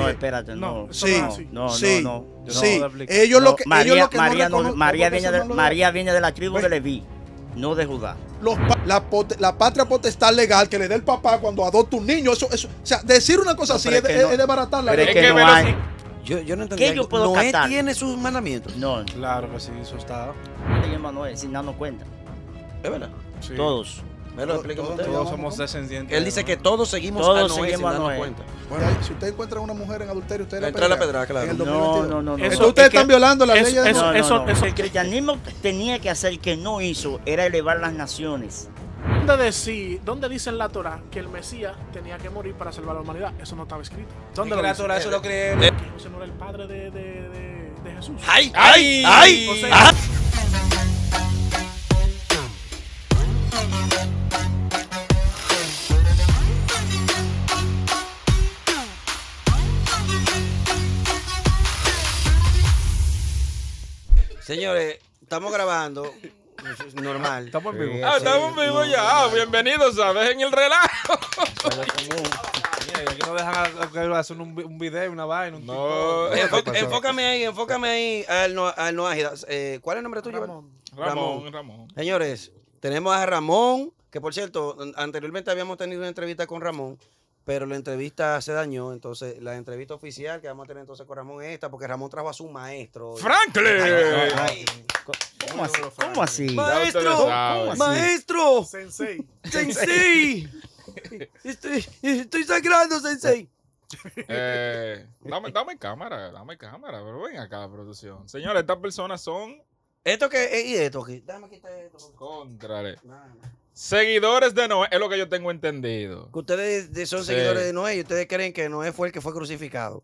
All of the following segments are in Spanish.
no, espérate, no. Sí, No. sí. No. Ellos lo que María viene de la tribu de Leví, no de Judá. La patria potestad legal que le dé el papá cuando adopta un niño, eso, o sea, decir una cosa así es desbaratar la ley. ley. Es que no hay. Yo no entendí. ¿Qué yo puedo Noé captar? tiene sus mandamientos. No. Claro que sí, eso está. Manuel, sin darnos cuenta. ¿Es verdad? Sí. Todos. Me lo explica usted. Todos somos descendientes. Él dice que todos seguimos Todos a Noé sin seguimos a darnos Noé. cuenta. Bueno, si usted encuentra una mujer en adulterio, usted Le entra la pedra, claro. En el No. 2022. Eso- Entonces ustedes están violando la ley de No. Eso- El cristianismo tenía que hacer que no hizo era elevar las naciones. ¿Dónde dice en la Torah que el Mesías tenía que morir para salvar a la humanidad? Eso no estaba escrito. ¿Dónde ¿Dónde lo la dice? Torah eso lo cree? Que José no era el padre de Jesús. ¡Ay! ¡Ay! ¡Ay! José- ¡Ah! Señores, estamos grabando. Normal. Estamos en vivo. Sí. Estamos vivos ya. Bienvenidos a Dejen el Relajo. Mira, aquí no dejan hacer un video, una vaina. Un No. TikTok. Enfócame ahí al Noágida. ¿Cuál es el nombre tuyo? Ramón. Señores, tenemos a Ramón, que por cierto, anteriormente habíamos tenido una entrevista con Ramón, pero la entrevista se dañó. Entonces, la entrevista oficial que vamos a tener entonces con Ramón es esta, porque Ramón trajo a su maestro. ¡Franklin! Ay, ¿Cómo así? ¿Cómo así? ¡Maestro! ¿Cómo así? ¡Maestro! Sensei. ¡Sensei! Estoy sangrando, Sensei. Dame cámara, pero ven acá, producción. Señores, estas personas son ¿Esto qué? ¿Y esto qué? Déjame quitar esto. contrale. Seguidores de Noé, es lo que yo tengo entendido. Que ustedes son Sí. seguidores de Noé y ustedes creen que Noé fue el que fue crucificado.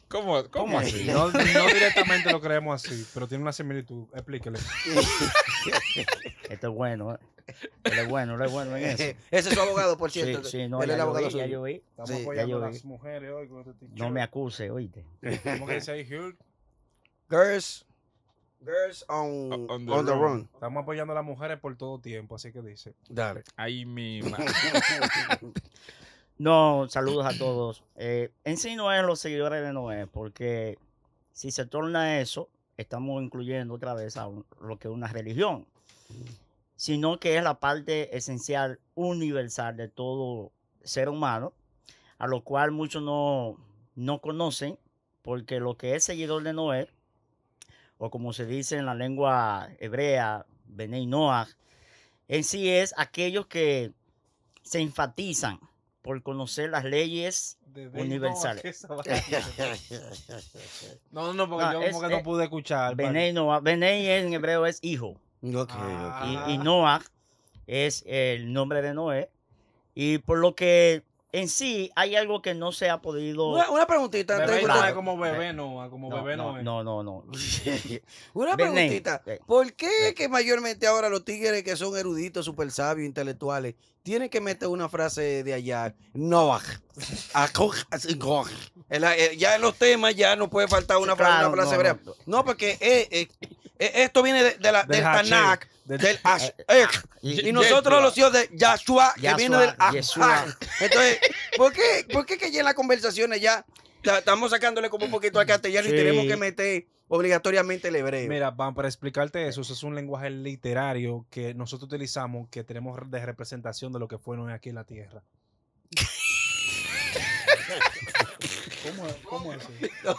¿Cómo así? No directamente lo creemos así, pero tiene una similitud. Explíquele. Esto es bueno, ¿eh? Él es bueno en eso. Ese es su abogado, por cierto. Sí, no, Él es el ya abogado yo suyo. vi. Estamos Sí, apoyando ya yo a vi. las mujeres hoy con este t-shirt. No me acuse, oíste. ¿Cómo que dice ahí, Hugh? Girls on the run. Estamos apoyando a las mujeres por todo tiempo, así que dice. Dale. Ay, mi madre. No, saludos a todos. En sí no es los seguidores de Noé, porque si se torna eso, estamos incluyendo otra vez a lo que es una religión, sino que es la parte esencial, universal de todo ser humano, a lo cual muchos no conocen, porque lo que es seguidor de Noé, o como se dice en la lengua hebrea, Benei Noach, en sí es aquellos que se enfatizan por conocer las leyes universales. No, porque No, yo como es- que no pude escuchar. Benei Noach, Benei en hebreo es hijo, Ok, y Noach es el nombre de Noé, y por lo que en sí hay algo que no se ha podido... Una preguntita. antes de Bebé que no usted- es como bebé, no. Como bebé no es. no. Una Benei. preguntita. ¿Por qué que mayormente ahora los tigres que son eruditos, súper sabios, intelectuales, tienen que meter una frase de allá? No. Ya en los temas ya no puede faltar una Claro, frase no, hebrea. no. No, porque esto viene del Del Tanakh, Del- del Y- y nosotros los hijos de Yahshua, que Yahshua, viene del Yeshua. Entonces, ¿por qué que ya en las conversaciones ya estamos sacándole como un poquito al castellano y Sí. tenemos que meter obligatoriamente el hebreo? Mira, para explicarte eso es un lenguaje literario que nosotros utilizamos, que tenemos de representación de lo que fue Noé aquí en la tierra. ¿Cómo es eso?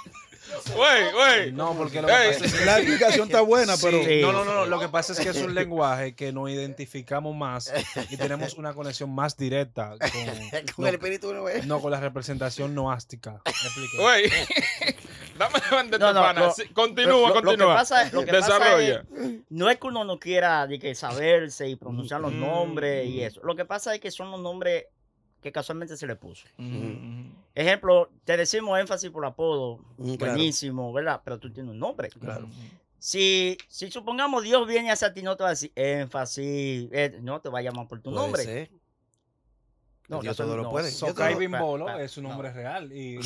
Güey. No, porque lo que Ey. pasa es que... La explicación está buena, pero... Sí. No. Lo que pasa es que es un lenguaje que nos identificamos más y tenemos una conexión más directa Con el espíritu de Noé. con la representación noástica. ¿Me explico? Güey. Dame de No, tu no, pana. lo- Sí, Continúa. Lo que pasa Desarrolla. no es que uno no quiera de que saberse y pronunciar los nombres y eso. Lo que pasa es que son los nombres que casualmente se le puso. Ejemplo, te decimos énfasis por apodo, Claro. buenísimo, ¿verdad? Pero tú tienes un nombre. Claro. Si supongamos Dios viene hacia ti, no te va a decir énfasis, no te va a llamar por tu Puede nombre. ser. No, Dios eso todo lo no. puede. Sokai Yo Bimbolo Pa- es su nombre no. real y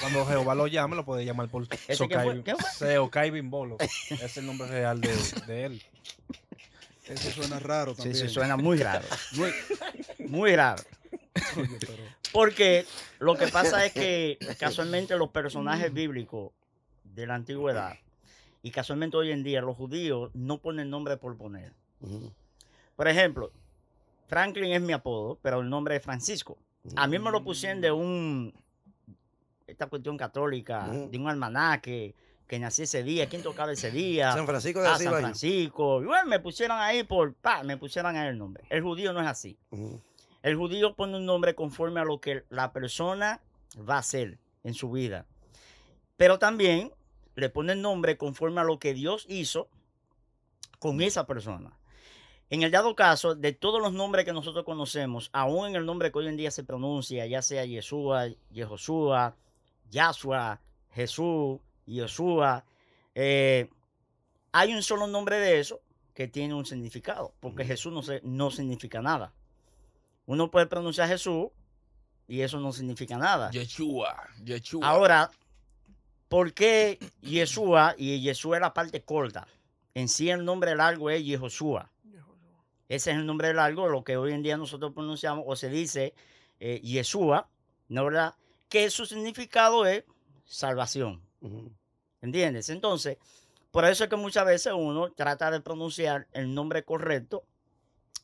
cuando Jehová lo llame lo puede llamar por ¿Ese qué Sokai fue? ¿Qué fue? Seokai Bimbolo. Es el nombre real de él. Eso suena raro Sí, también. sí, suena muy raro. Muy raro. Porque lo que pasa es que casualmente los personajes bíblicos de la antigüedad y casualmente hoy en día los judíos no ponen nombre por poner. Por ejemplo, Franklin es mi apodo, pero el nombre es Francisco. A mí me lo pusieron de esta cuestión católica, de un almanaque, que nací ese día, quién tocaba ese día. San Francisco de Asís. San Francisco. Y bueno, me pusieron ahí me pusieron ahí el nombre. El judío no es así. El judío pone un nombre conforme a lo que la persona va a hacer en su vida. Pero también le pone el nombre conforme a lo que Dios hizo con esa persona. En el dado caso, de todos los nombres que nosotros conocemos, aún en el nombre que hoy en día se pronuncia, ya sea Yeshua, Yehoshua, Yahshua, Jesús, Yoshua, hay un solo nombre de eso que tiene un significado, porque Jesús no significa nada. Uno puede pronunciar Jesús y eso no significa nada. Yeshua. Ahora, ¿por qué Yeshua? Y Yeshua es la parte corta. En sí el nombre largo es Yehoshua. Ese es el nombre largo, lo que hoy en día nosotros pronunciamos o se dice Yeshua, ¿no verdad? Que su significado es salvación. ¿Entiendes? Entonces, por eso es que muchas veces uno trata de pronunciar el nombre correcto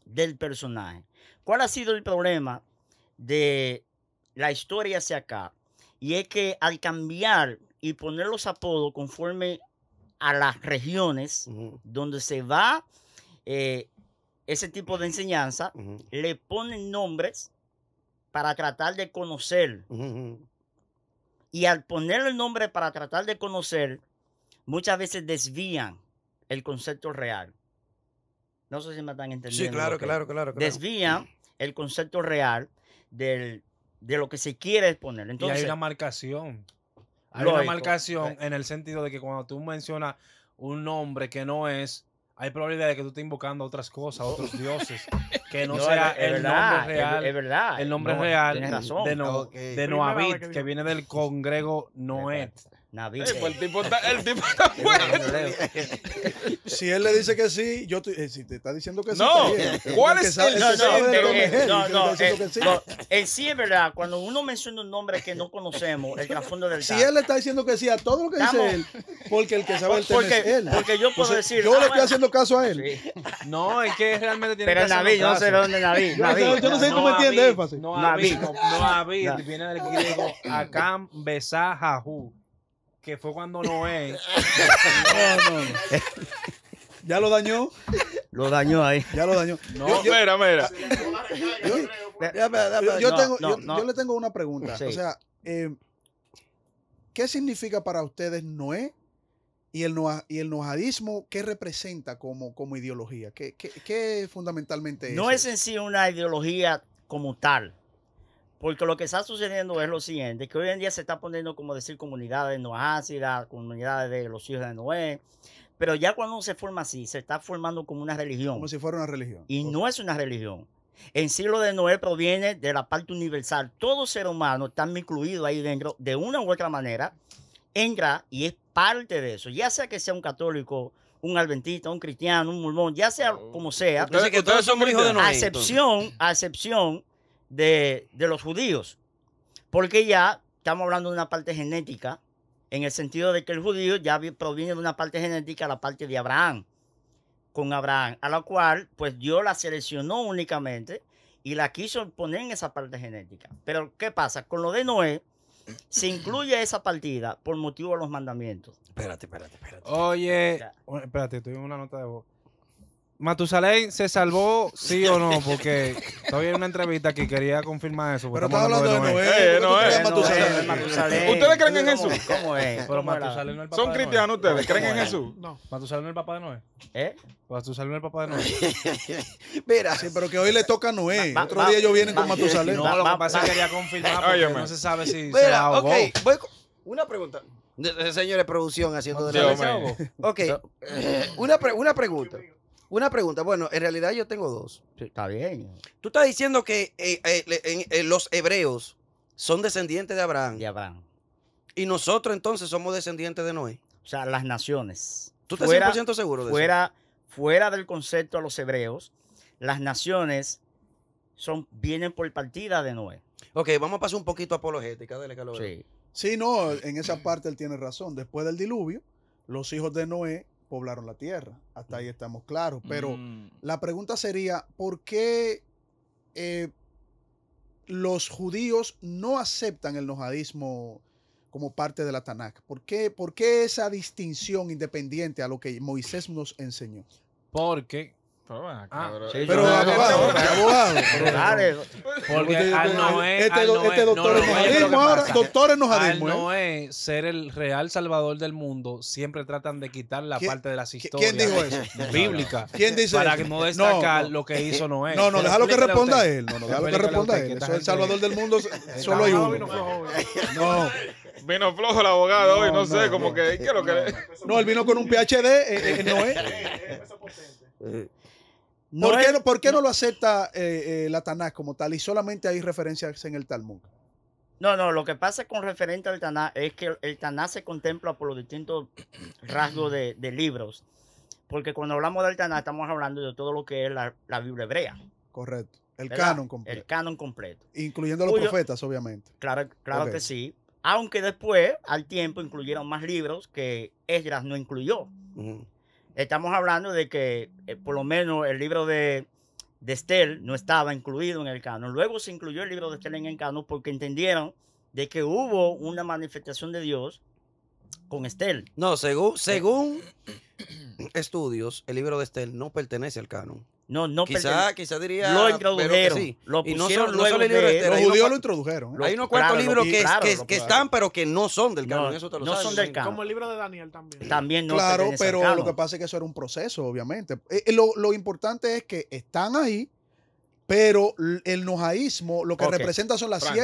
del personaje. ¿Cuál ha sido el problema de la historia hacia acá? Y es que al cambiar y poner los apodos conforme a las regiones donde se va ese tipo de enseñanza, le ponen nombres para tratar de conocer. Y al ponerle el nombre para tratar de conocer, muchas veces desvían el concepto real. No sé si me están entendiendo. Sí, claro. Desvían el concepto real de lo que se quiere exponer. Entonces, y hay una marcación. Hay lógico. una marcación en el sentido de que cuando tú mencionas un nombre que no es, hay probabilidad de que tú estés invocando otras cosas, otros dioses, que no sea el nombre real. Es verdad. El nombre No, real tienes razón. de Noabit, que viene del congrego Noé. Naví. Pues el tipo está fuerte. Si él le dice que sí, si te está diciendo que sí, No, está bien. ¿cuál El que es sabe- el- el que sabe de dónde es él, No, el que está diciendo que sí. en sí es verdad, cuando uno menciona un nombre que no conocemos, el trasfondo del Si él le está diciendo que sí a todo lo que dice Estamos- él, porque el que sabe el tema es él. porque yo puedo Entonces, decir. yo le estoy bueno, haciendo caso a él. sí. No, es que realmente tiene Pero que hacernos Naví, yo no sé de caso. dónde Naví. Yo no sé si tú me entiendes, énfasis. Noabit No. viene del griego Akam Besajahu, que fue cuando Noé. No. Ya lo dañó. Lo dañó ahí. Ya lo dañó. No, mira. Yo le tengo una pregunta. Sí. O sea, ¿qué significa para ustedes Noé y el noahidismo? ¿Qué representa como ideología? ¿Qué fundamentalmente No es en sí una ideología como tal. Porque lo que está sucediendo es lo siguiente, que hoy en día se está poniendo como decir comunidades noácidas, comunidades de los hijos de Noé, pero ya cuando se forma así, se está formando como una religión. Como si fuera una religión? Y no es una religión. En sí lo de Noé proviene de la parte universal. Todo ser humano está incluido ahí dentro de una u otra manera, entra y es parte de eso. Ya sea que sea un católico, un adventista, un cristiano, un mormón, ya sea como sea. Entonces, que todos somos hijos de Noé. A excepción de los judíos. Porque ya estamos hablando de una parte genética, en el sentido de que el judío ya proviene de una parte genética, la parte de Abraham, con Abraham, a la cual pues Dios la seleccionó únicamente y la quiso poner en esa parte genética. Pero ¿qué pasa? Con lo de Noé, se incluye esa partida por motivo de los mandamientos. Espérate. Oye, espérate, estoy en una nota de voz. ¿Matusalén se salvó, sí o no? Porque estoy en una entrevista que quería confirmar eso. Pero estamos estás hablando de Noé. Noé. ¿Por qué tú Noé, crees Noé, Matusalén? ¿Ustedes creen en Jesús? ¿Cómo es? Pero ¿Cómo era? Matusalén no es el papá ¿Son de Noé. cristianos ustedes? ¿Creen en ¿Cómo es? Jesús? No. ¿Matusalén no es el papá de Noé? ¿Eh? ¿Matusalén no es el papá de Noé? Mira, Sí, pero que hoy le toca a Noé. Va- Otro va- día ellos vienen va- con Matusalén. No, lo que pasa es que quería confirmar porque Óyeme. no se sabe si se mira, ahogó. ok, una pregunta. Señores, producción haciendo de Sí, la ¿Se hombre. ahogó? Ok, una pregunta. Una pregunta. Bueno, en realidad yo tengo dos. Sí, está bien. Tú estás diciendo que los hebreos son descendientes de Abraham De Abraham. y nosotros entonces somos descendientes de Noé. O sea, las naciones. ¿Tú estás Fuera- 100% seguro de eso? Fuera del concepto de los hebreos, las naciones vienen por partida de Noé. Ok, vamos a pasar un poquito apologética. Dale, Carlos. Sí. Sí, no, en esa parte él tiene razón. Después del diluvio, los hijos de Noé poblaron la tierra. Hasta ahí estamos claros. Pero la pregunta sería, ¿por qué los judíos no aceptan el noahidismo como parte de la Tanakh? ¿Por qué esa distinción independiente a lo que Moisés nos enseñó? Porque Pero ven acá, bro. Sí, Pero yo- abogado. Dale. Porque Este al Noé, doctor en nojadismo ahora, doctor en al nojadismo. Noé ser el real salvador del mundo, siempre tratan de quitar la parte de las historias ¿Quién dijo eso? bíblicas ¿Quién dice para eso? no destacar No. lo que hizo Noé. No, déjalo que Explíquele a responda usted. él. No, déjalo que Explíquele a responda usted, él. que esta Eso es el gente- salvador del mundo, solo hay uno. No, Vino flojo el abogado hoy, no sé, no, como no. que, ¿qué es lo que no, él vino con un PhD en Noé. ¿Por qué no lo acepta la Tanakh como tal y solamente hay referencias en el Talmud? No, lo que pasa con referente al Taná es que el Taná se contempla por los distintos rasgos de libros. Porque cuando hablamos del Taná estamos hablando de todo lo que es la Biblia hebrea. Correcto. El ¿verdad? canon El completo. canon completo. Incluyendo a los Cuyo- profetas, obviamente. Claro Ok. que sí. Aunque después, al tiempo, incluyeron más libros que Esdras no incluyó. Ujú. Estamos hablando de que por lo menos el libro de Estel no estaba incluido en el canon. Luego se incluyó el libro de Estel en el canon porque entendieron de que hubo una manifestación de Dios con Estel. No, según estudios, el libro de Estel no pertenece al canon. No Quizá diría lo Vero introdujeron, que sí. lo Y no pusieron solo luego el libro de de- Estel, Los hay unos judíos cua- lo introdujeron. hay unos cuantos Claro, libros claro, que están, pero que no son del canon. No, eso te lo no sabes, son me del imagino. canon. Como el libro de Daniel también. También no Claro, pertenece al pero canon. lo que pasa es que eso era un proceso, obviamente. Lo importante es que están ahí, pero el noaísmo lo que Ok. representa son Frank.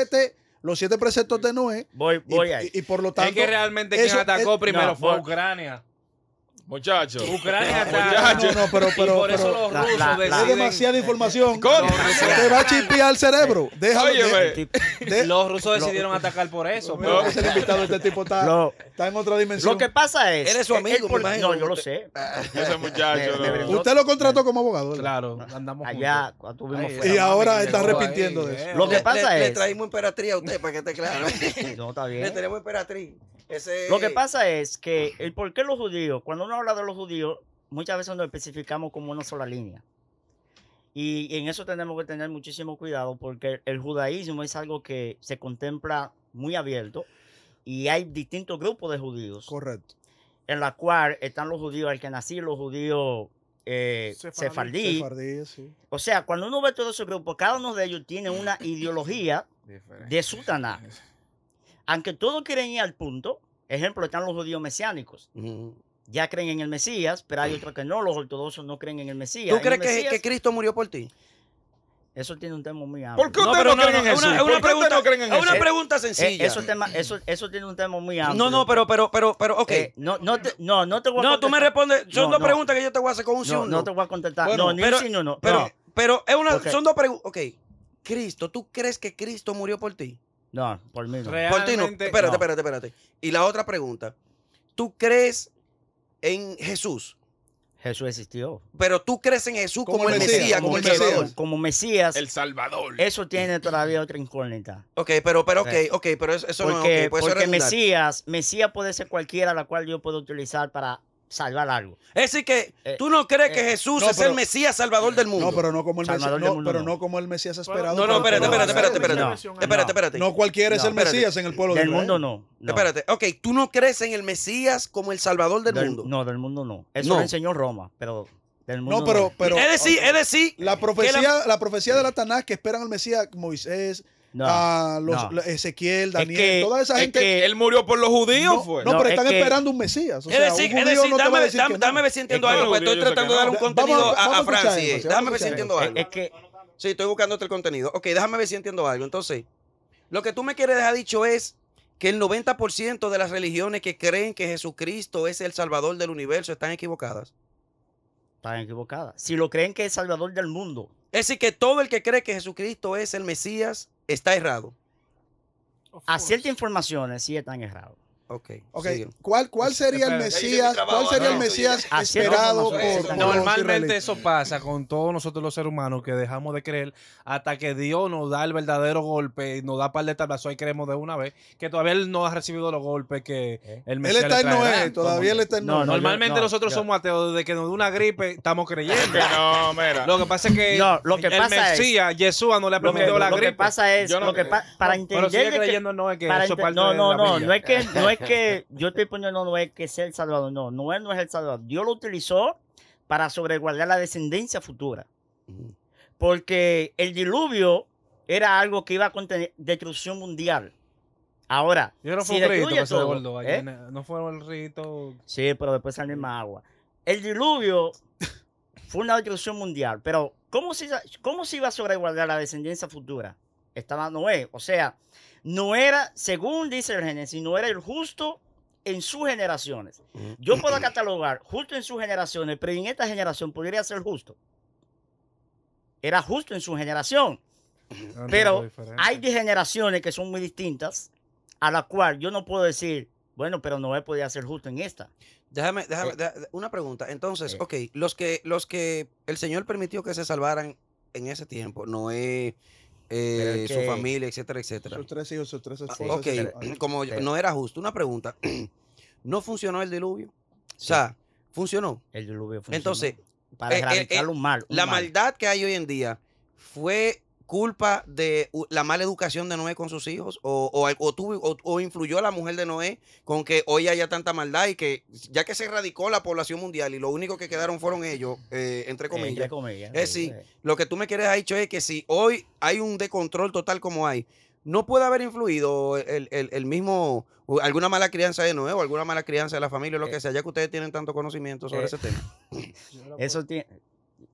los 7 preceptos de Noé. Voy ahí. Y por lo tanto, Es que realmente quien eso atacó es- primero no, fue por- Ucrania. Muchachos. Ucrania Muchacho. está. No, pero y por eso los la- rusos la- es deciden. demasiada información. Coño. Te va a chipear el cerebro. Déjalo. Óyeme. Los rusos decidieron atacar por eso. Mira que ese invitado, este tipo Lo- está en otra dimensión. Lo que pasa es... Él es su que amigo, me imagino. No, yo lo sé. Ese muchacho. Me- no. me- Usted lo contrató como abogado, ¿verdad? Claro, andamos Allá, juntos. cuando tuvimos Ay, fuera. Y ahora mami, está llegó arrepintiendo ahí, de eso. Lo que pasa le es- traímos emperatriz a usted para que esté claro. No, está Le bien. tenemos emperatriz. Lo que pasa es que el por qué los judíos, cuando uno habla de los judíos, muchas veces nos especificamos como una sola línea. Y en eso tenemos que tener muchísimo cuidado porque el judaísmo es algo que se contempla muy abierto y hay distintos grupos de judíos Correcto. en la cual están los judíos al que nací, los judíos sefardí. Sefardí, sí. O sea, cuando uno ve todos esos grupos, cada uno de ellos tiene una ideología de su Tanakh. Aunque todos quieren ir al punto, ejemplo, están los judíos mesiánicos. Ujú. Ya creen en el Mesías, pero hay otros que no, los ortodoxos no creen en el Mesías. ¿Tú En crees el Mesías, que Cristo murió por ti? Eso tiene un tema muy amplio. ¿Por qué ustedes no creen en es Jesús? una ¿Por qué ustedes pregunta, no creen en es una Jesús? pregunta sencilla. Eso tiene un tema muy amplio. No, pero, ok. No te voy a No, tú me contestar. respondes. Son No, dos no. preguntas que yo te voy a hacer con un sí o No, un no no. te voy a contestar. Bueno, no, ni pero- un sí ni un no. Pero, No, pero es una, Ok. son dos preguntas. Ok, Cristo, ¿tú crees que Cristo murió por ti? no, por mí no. Por ti no. Realmente, Espérate. Y la otra pregunta. ¿Tú crees en Jesús? Jesús existió. Pero tú crees en Jesús Como como, el el Mesías, Mesías, como el Mesías. Salvador. Como Mesías, El Salvador. eso tiene todavía otra incógnita. Ok, pero Sí. pero eso no Porque, es pues eso es porque redundante. Mesías puede ser cualquiera a la cual yo puedo utilizar para salvar algo. Es decir que tú no crees que Jesús no, es pero- el Mesías Salvador del mundo. No, pero no como el Mesías, Salvador del mundo, pero no. no como el Mesías esperado. No, no, por el espérate. pueblo de Israel. No. Espérate. No cualquiera es No, el espérate. Mesías en el pueblo de Del Israel. mundo no. Espérate. Ok, tú no crees en el Mesías como el Salvador del mundo. No, del mundo no. Eso No. lo enseñó Roma, pero del mundo No, pero es decir, la profecía de la Tanakh que esperan al Mesías, Moisés, No, a no. Ezequiel, Es Daniel, que- toda esa es gente. que- Él murió por los judíos, no, fue. no, No, pero es están que- esperando un Mesías. O es sea, decir, un judío no te va a decir que no. dame ver si entiendo Es que algo, porque los estoy judíos tratando de dar un sacan- contenido Vamos a a escuchar Francis. eso, Déjame vamos a ver si escuchar entiendo eso. algo. Es que Sí, estoy buscándote el contenido. Ok, déjame ver si entiendo algo. Entonces, lo que tú me quieres dejar dicho es que el 90% de las religiones que creen que Jesucristo es el Salvador del universo están equivocadas. están equivocadas. Si lo creen que es Salvador del mundo, Es decir, que todo el que cree que Jesucristo es el Mesías está errado. a ciertas informaciones sí están errados. Ok. Ok, ¿cuál sería el Espera, Mesías? ¿Cuál sería el Mesías Así esperado como por los Normalmente israelitas? eso pasa con todos nosotros los seres humanos que dejamos de creer hasta que Dios nos da el verdadero golpe y nos da par de tablazos y creemos de una vez que todavía él no ha recibido los golpes que el Él Mesías está le en traerá. Noé, todavía él está en No, Noé. no, Normalmente yo- nosotros yo- somos ateos, desde que nos da una gripe estamos creyendo. Que no, mira. Lo que pasa es que No, lo que el pasa es- Mesías, Yeshua, no le ha Lo que, permitido la lo que gripe. pasa es, Yo no- lo que para Pero entender sigue de que- creyendo no es que para eso es ente- parte no, de no, la no, Biblia. no es que yo estoy poniendo no es que sea el Salvador, no, Noé no es el Salvador. Dios lo utilizó para sobreguardar la descendencia futura. Porque el diluvio era algo que iba a contener destrucción mundial. Ahora, Yo no si fue un rito destruye que se todo, desbordó ¿eh? allá, no fue el rito. Sí, pero después salió más agua. El diluvio fue una destrucción mundial, pero ¿cómo se iba a sobreguardar la descendencia futura? Estaba Noé, o sea, no era, según dice el Génesis, no era el justo en sus generaciones. Yo puedo catalogar justo en sus generaciones, pero en esta generación podría ser justo. Era justo en su generación, pero hay de generaciones que son muy distintas, a la cual yo no puedo decir, bueno, pero Noé podía ser justo en esta. Déjame, una pregunta. Entonces, ok, los que el Señor permitió que se salvaran en ese tiempo, Noé, Pero es su que- familia, etcétera, etcétera. Sus 3 hijos, sus 3 esposas. Ok, como no era justo. Una pregunta. ¿No funcionó el diluvio? O sea, ¿funcionó? El diluvio funcionó. Entonces, para erradicar un mal. la maldad que hay hoy en día fue culpa de la mala educación de Noé con sus hijos o influyó la mujer de Noé con que hoy haya tanta maldad y que ya que se erradicó la población mundial y lo único que quedaron fueron ellos, entre comillas. Sí, lo que tú me quieres ha dicho es que si hoy hay un descontrol total como hay, no puede haber influido el mismo, o alguna mala crianza de Noé o alguna mala crianza de la familia o lo que sea, ya que ustedes tienen tanto conocimiento sobre ese tema. Eso tiene.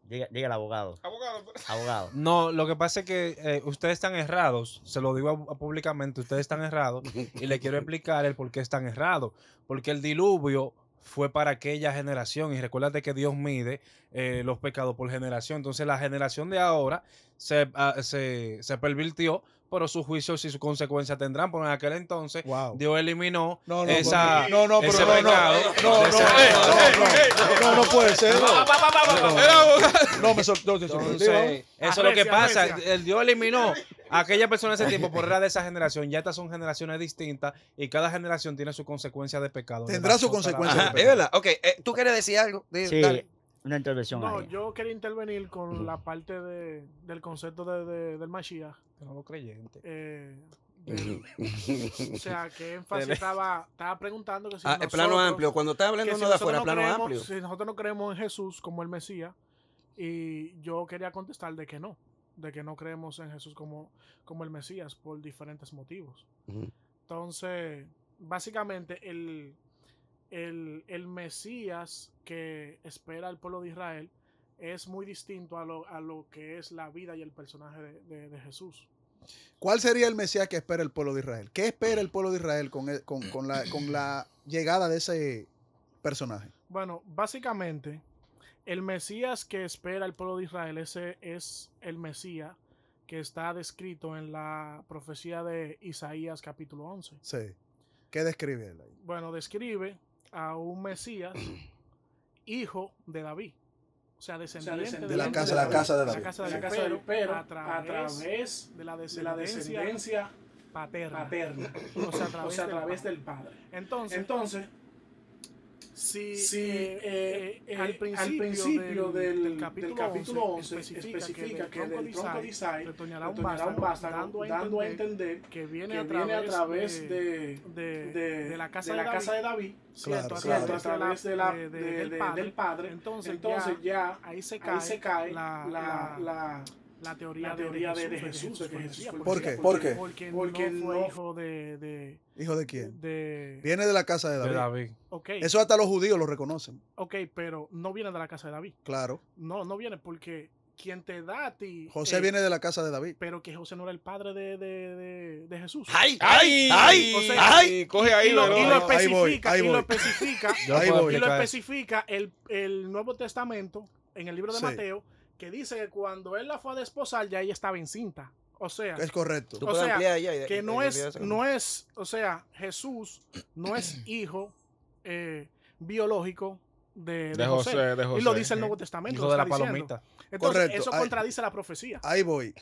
Diga el abogado. Abogado. No, lo que pasa es que ustedes están errados, se lo digo públicamente, ustedes están errados y le quiero explicar el por qué están errados. Porque el diluvio fue para aquella generación y recuérdate que Dios mide los pecados por generación. Entonces la generación de ahora se pervirtió, pero sus juicios y sus consecuencias tendrán, porque en aquel entonces Wow. Dios eliminó No, ese pero pecado. No puede ser. No, me soltó. Entonces, eso es lo que Aprecia, pasa. aprecia. El Dios eliminó a aquella persona en ese tiempo por era de esa generación. Ya estas son generaciones distintas y cada generación tiene su consecuencia de pecado. Tendrá su consecuencia de Ajá, es verdad. Ok, ¿tú quieres decir algo? Sí, Dale. una intervención No, ahí. yo quería intervenir con la parte del concepto del Mashiach. No lo creyente. O sea, ¿qué énfasis estaba preguntando? Que si El plano nosotros- amplio. Cuando estás hablando que si uno de nosotros afuera, no plano creemos- amplio. Si nosotros no creemos en Jesús como el Mesías, y yo quería contestar de que no creemos en Jesús como el Mesías por diferentes motivos. Ujú. Entonces, básicamente, el Mesías que espera el pueblo de Israel es muy distinto a lo que es la vida y el personaje de Jesús. ¿Cuál sería el Mesías que espera el pueblo de Israel? ¿Qué espera el pueblo de Israel con la llegada de ese personaje? Bueno, básicamente, el Mesías que espera el pueblo de Israel, ese es el Mesías que está descrito en la profecía de Isaías capítulo 11. Sí. ¿Qué describe él ahí? Bueno, describe a un Mesías hijo de David. O sea, descendiente de la casa de David. pero a través de la descendencia paterna. O sea, a través del padre. Entonces al principio del capítulo 11 especifica que del tronco de Isaí retoñará un vástago, dando a entender que viene a través de la casa de David, Claro, a través del padre. Entonces ya ahí se cae la teoría de Jesús. ¿Por qué? Porque no fue hijo de ¿Hijo de quién? de Viene de la casa de De David. David. ok, Eso hasta los judíos lo reconocen. pero no viene de la casa de David. Claro. No viene porque quien te da a ti José viene de la casa de David. pero que José no era el padre de Jesús. ¡Ay! ¡Ay! O sea, ¡Ay! Coge ahí, y lo Verónica. especifica, ahí voy. Yo Ahí puedo voy. y lo explicar eso. especifica el Nuevo Testamento en el libro de Sí. Mateo, que dice que cuando él la fue a desposar ya ella estaba encinta. O sea, Es correcto. Tú o puedes sea, ampliar ya y- que y- no y es, olvidar eso. no es, o sea, Jesús no es hijo biológico de José. de José. Y lo dice el Nuevo Testamento. Hijo lo de la está diciendo. palomita. Entonces, Correcto. eso Ahí- contradice la profecía. Ahí voy.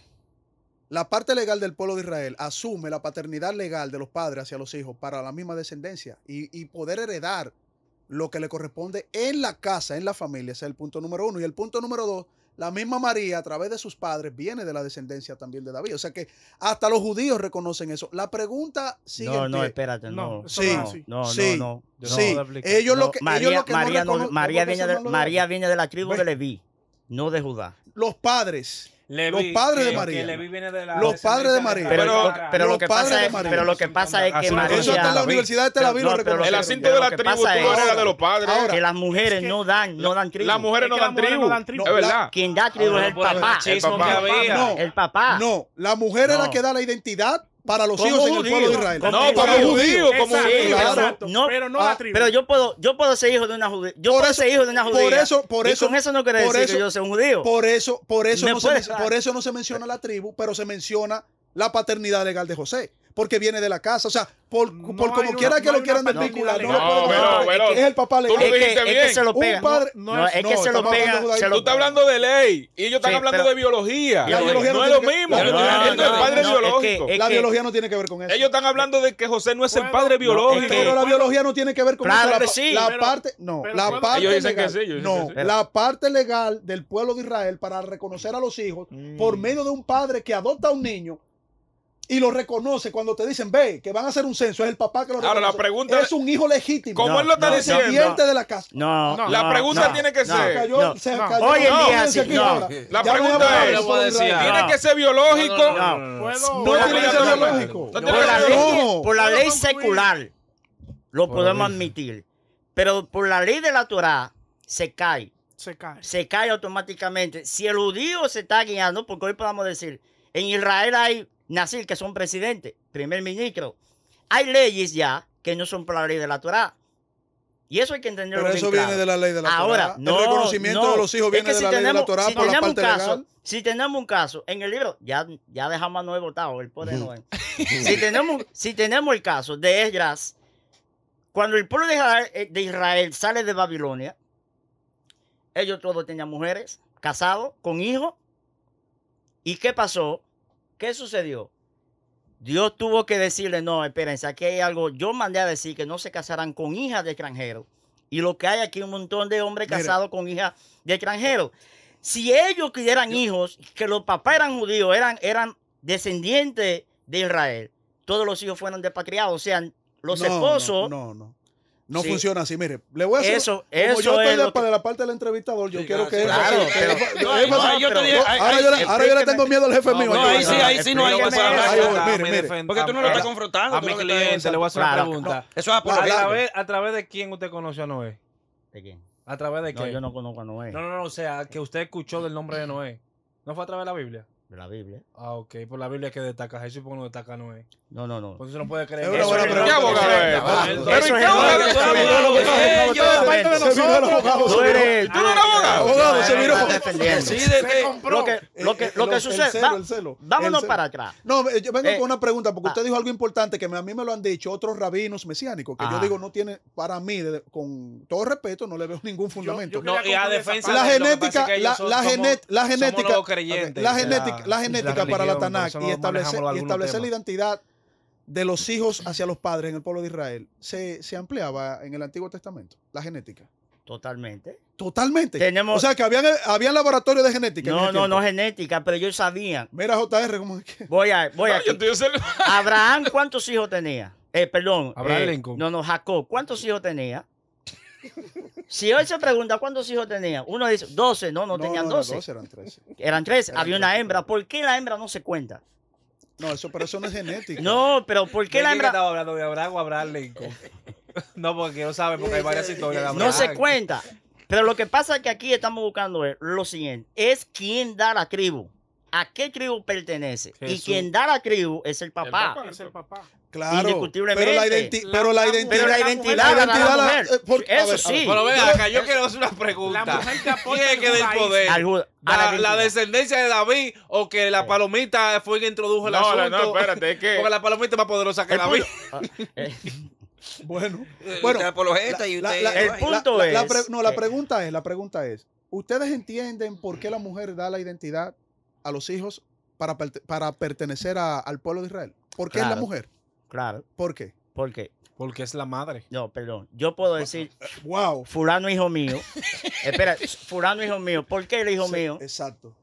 La parte legal del pueblo de Israel asume la paternidad legal de los padres hacia los hijos para la misma descendencia y poder heredar lo que le corresponde en la casa, en la familia. Ese es el punto número 1. Y el punto número 2, la misma María, a través de sus padres, viene de la descendencia también de David. O sea que hasta los judíos reconocen eso. La pregunta sigue. No, no, espérate, No, no. eso Sí, no es así. No, sí, no. Yo no Sí, puedo explicar. ellos No, lo que, María, ellos lo que María, no, María viene de la tribu Ve. de Leví, no de Judá. Los padres. Leví, Los padres de que María. Leví viene de la Los padres de descendencia María. Pero Los lo que padres pasa de es, María. pero lo que pasa es que Eso María, Eso está en la Universidad de Tel Aviv, lo No, pero reconocieron. El asunto de Lo la que tribu, tú pasa es- eres de los padres. Ahora, que las mujeres Es que no dan tribu. Las mujeres Es no que dan las mujeres tribu. no dan tribu. Es verdad. Quien da tribu es el por el papá. machismo El que papá. había. No. El papá. No, la mujer es la No. que da la identidad para los Como hijos en el judío. pueblo de Israel. Como No, como judío. judío, como Exacto, judío. exacto, No, pero no ah, la tribu. Pero yo puedo ser hijo de una judía. Yo Por puedo eso- ser hijo de una por judía. eso- y con eso no quiere por decir eso- que yo sea un judío. Por eso Me no puede se, dar. por eso no se menciona la tribu, pero se menciona la paternidad legal de José, porque viene de la casa. O sea, por No como hay quiera una- que no lo hay quieran una desvincular, no, paternidad lo legal. pueden pero- es el papá legal. Tú lo Es que, dijiste es que bien. se lo Un pegan. padre- No, es que se lo estamos pegan. hablando de Se ahí. Tú lo estás hablando de ley y ellos están Sí, hablando pero- de biología. La biología no no es lo tiene que- mismo. la biología Esto no es tiene- padre no, biológico. es La que- biología no tiene que ver con eso. Ellos están hablando de que José no es el Puedo- padre biológico. Pero la biología no tiene que ver con Claro eso. que La, sí. la Pero- parte, no, pero la puedo- parte Ellos dicen que legal, sí, ellos dicen no, que sí. la parte legal del pueblo de Israel para reconocer a los hijos por medio de un padre que adopta a un niño y lo reconoce cuando te dicen, ve, que van a hacer un censo, es el papá que lo reconoce. Ahora, la pregunta es un hijo legítimo. ¿Cómo No, él lo está no, diciendo? Descendiente de la casa. No, No. La pregunta no, tiene que no, ser- Se cayó, no. se no. cayó Hoy en la día, audiencia sí, aquí no. ahora. La Ya pregunta no voy a hablar es- del pueblo de Israel. ¿Tiene que ser biológico? No. Puedo- No tiene que ser No, biológico. no, Por la No. ley, por la Puedo ley concluir. secular lo Por podemos ley. admitir, pero por la ley de la Torá se cae se cae. automáticamente. Si el judío se está guiando, porque hoy podemos decir, en Israel hay nazir que son presidentes, primer ministro, hay leyes ya que no son por la ley de la Torá. Y eso hay que entenderlo Pero bien eso claro. viene de la ley de la Ahora, Torá. no, El reconocimiento no. de los hijos Es viene que de si la ley de la tenemos- Torá si por la tenemos un parte caso, legal. si tenemos un caso en el libro, ya dejamos a Noé votado, el pobre Noé. si tenemos el caso de Esdras, cuando el pueblo de Israel sale de Babilonia, ellos todos tenían mujeres, casados, con hijos. ¿Y qué pasó? ¿Qué sucedió? Dios tuvo que decirle, no, espérense, aquí hay algo. Yo mandé a decir que no se casarán con hijas de extranjeros. Y lo que hay aquí es un montón de hombres Mira. casados con hijas de extranjeros. Si ellos quisieran hijos, que los papás eran judíos, eran descendientes de Israel, todos los hijos fueron despatriados. O sea, los No, esposos... No Sí. funciona así. Mire, le voy a hacer. Eso como yo es estoy lo para la parte del entrevistador, yo Sí, quiero que claro, él. pero- yo te dije, Ahora yo le tengo miedo al jefe mío. no, ahí sí, ahí sí no hay que explíqueme hablar. eso. Ahí voy, mire. Porque tú no lo estás confrontando. A tú mi lo que estás cliente diciendo. le voy a hacer Claro. una pregunta. Eso es apología. ¿A través de quién usted conoció a Noé? ¿De quién? ¿A través de No, qué? yo no conozco a Noé, No, o sea, que usted escuchó del nombre de Noé. ¿No fue a través de la Biblia? de la Biblia. Ah, ok. Por la Biblia que detaca Jesús, porque no detaca a Noé. No. Pues eso no puede creer. Es una Eso buena es pregunta. ¿Qué abogado es? Eso Pero ¿y es qué erróneo. abogado es? Tú eres... ¿Tú no eres abogado? Abogado, se viró. defendiendo. Sí, Se compró. Lo que sucede... El celo. Vámonos El celo. para atrás. No, yo vengo Eh, con una pregunta, porque ah. usted dijo algo importante que a mí me lo han dicho otros rabinos mesiánicos, que yo Ajá. digo no tiene, para mí, con todo respeto, no le veo ningún fundamento. yo No, y a concluir defensa La de lo que genética, pasa es que ellos la somos genética, los creyentes, la de genética para la religión, Tanakh por y eso no manejamos algunos establecer la temas. identidad de los hijos hacia los padres en el pueblo de Israel se ampliaba en el Antiguo Testamento, la genética. Totalmente. Totalmente. Tenemos- O sea que habían laboratorios de genética. en ese No tiempo. genética, pero ellos sabían. Mira JR, ¿cómo es que? Voy No, yo aquí. estoy observando. Abraham, ¿cuántos hijos tenía? Perdón. Abraham Lincoln. No, Jacob, ¿cuántos hijos tenía? Si hoy se pregunta cuántos hijos tenía, uno dice 12, no tenían eran 12. eran 13. Eran 13, Eran había una 13. hembra. ¿Por qué la hembra no se cuenta? No, pero eso no es genética. No, pero ¿por ¿De qué la quién hembra estaba hablando? ¿De Abraham o Abraham Lincoln? No, porque no saben, porque hay varias historias de Abraham. no se cuenta? Pero lo que pasa es que aquí estamos buscando lo siguiente, es quién da la tribu. ¿A qué tribu pertenece? Y Jesús. quien da la tribu es el papá. Es el papá. Claro, indiscutiblemente. pero la identidad de la mujer, eso ver, sí. Pero ven acá, yo quiero hacer una pregunta. La mujer que aporta ¿Quién es que el del judaísmo. poder? A la ¿La identidad. descendencia de David o que la palomita fue quien introdujo el No, asunto? no, espérate, es que... Porque la palomita es más poderosa que El David. Bueno, Usted es apologeta y usted... el punto es la que- pregunta es, ¿ustedes entienden por qué la mujer da la identidad a los hijos para pertenecer al pueblo de Israel? ¿Por qué es la Claro. mujer? Claro, ¿Por qué? porque, Porque es la madre. no, perdón, yo puedo decir, Wow. fulano hijo mío, espera, fulano hijo mío, ¿por qué el hijo mío? Exacto.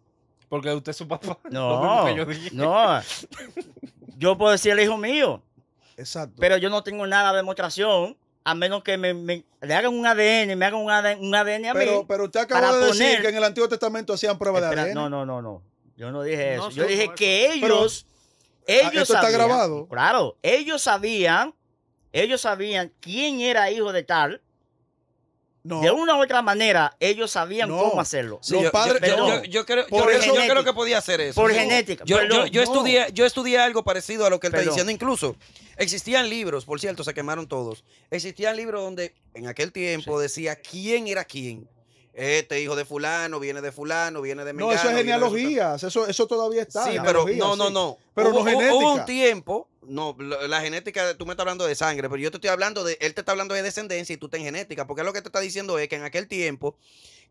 Porque usted es su papá. Lo No, mismo que yo dije. no, yo puedo decir el hijo mío, Exacto. pero yo no tengo nada de demostración, a menos que le hagan un ADN, me hagan un ADN a mí. Pero usted para acaba de decir poner- que en el Antiguo Testamento hacían pruebas de Espera, ADN. no, yo no dije eso, No, yo no, dije no, que Pero- ellos esto está sabían, grabado. claro, ellos sabían quién era hijo de tal. No. De una u otra manera, ellos sabían No. cómo hacerlo. Sí, Los yo, padres- yo creo, Por eso- yo creo que podía hacer eso. Por Sí. genética. Yo Perdón. yo estudié algo parecido a lo que él está Perdón. diciendo. Incluso existían libros, por cierto, se quemaron todos. Existían libros donde en aquel tiempo decía quién era quién. Este hijo de fulano, viene de No, Mengano. eso es viene de genealogías. Eso todavía está. Sí, pero genealogía, sí. no. Pero no genética. Hubo un tiempo, no, la genética, tú me estás hablando de sangre, pero yo te estoy hablando él te está hablando de descendencia y tú estás en genética, porque lo que te está diciendo es que en aquel tiempo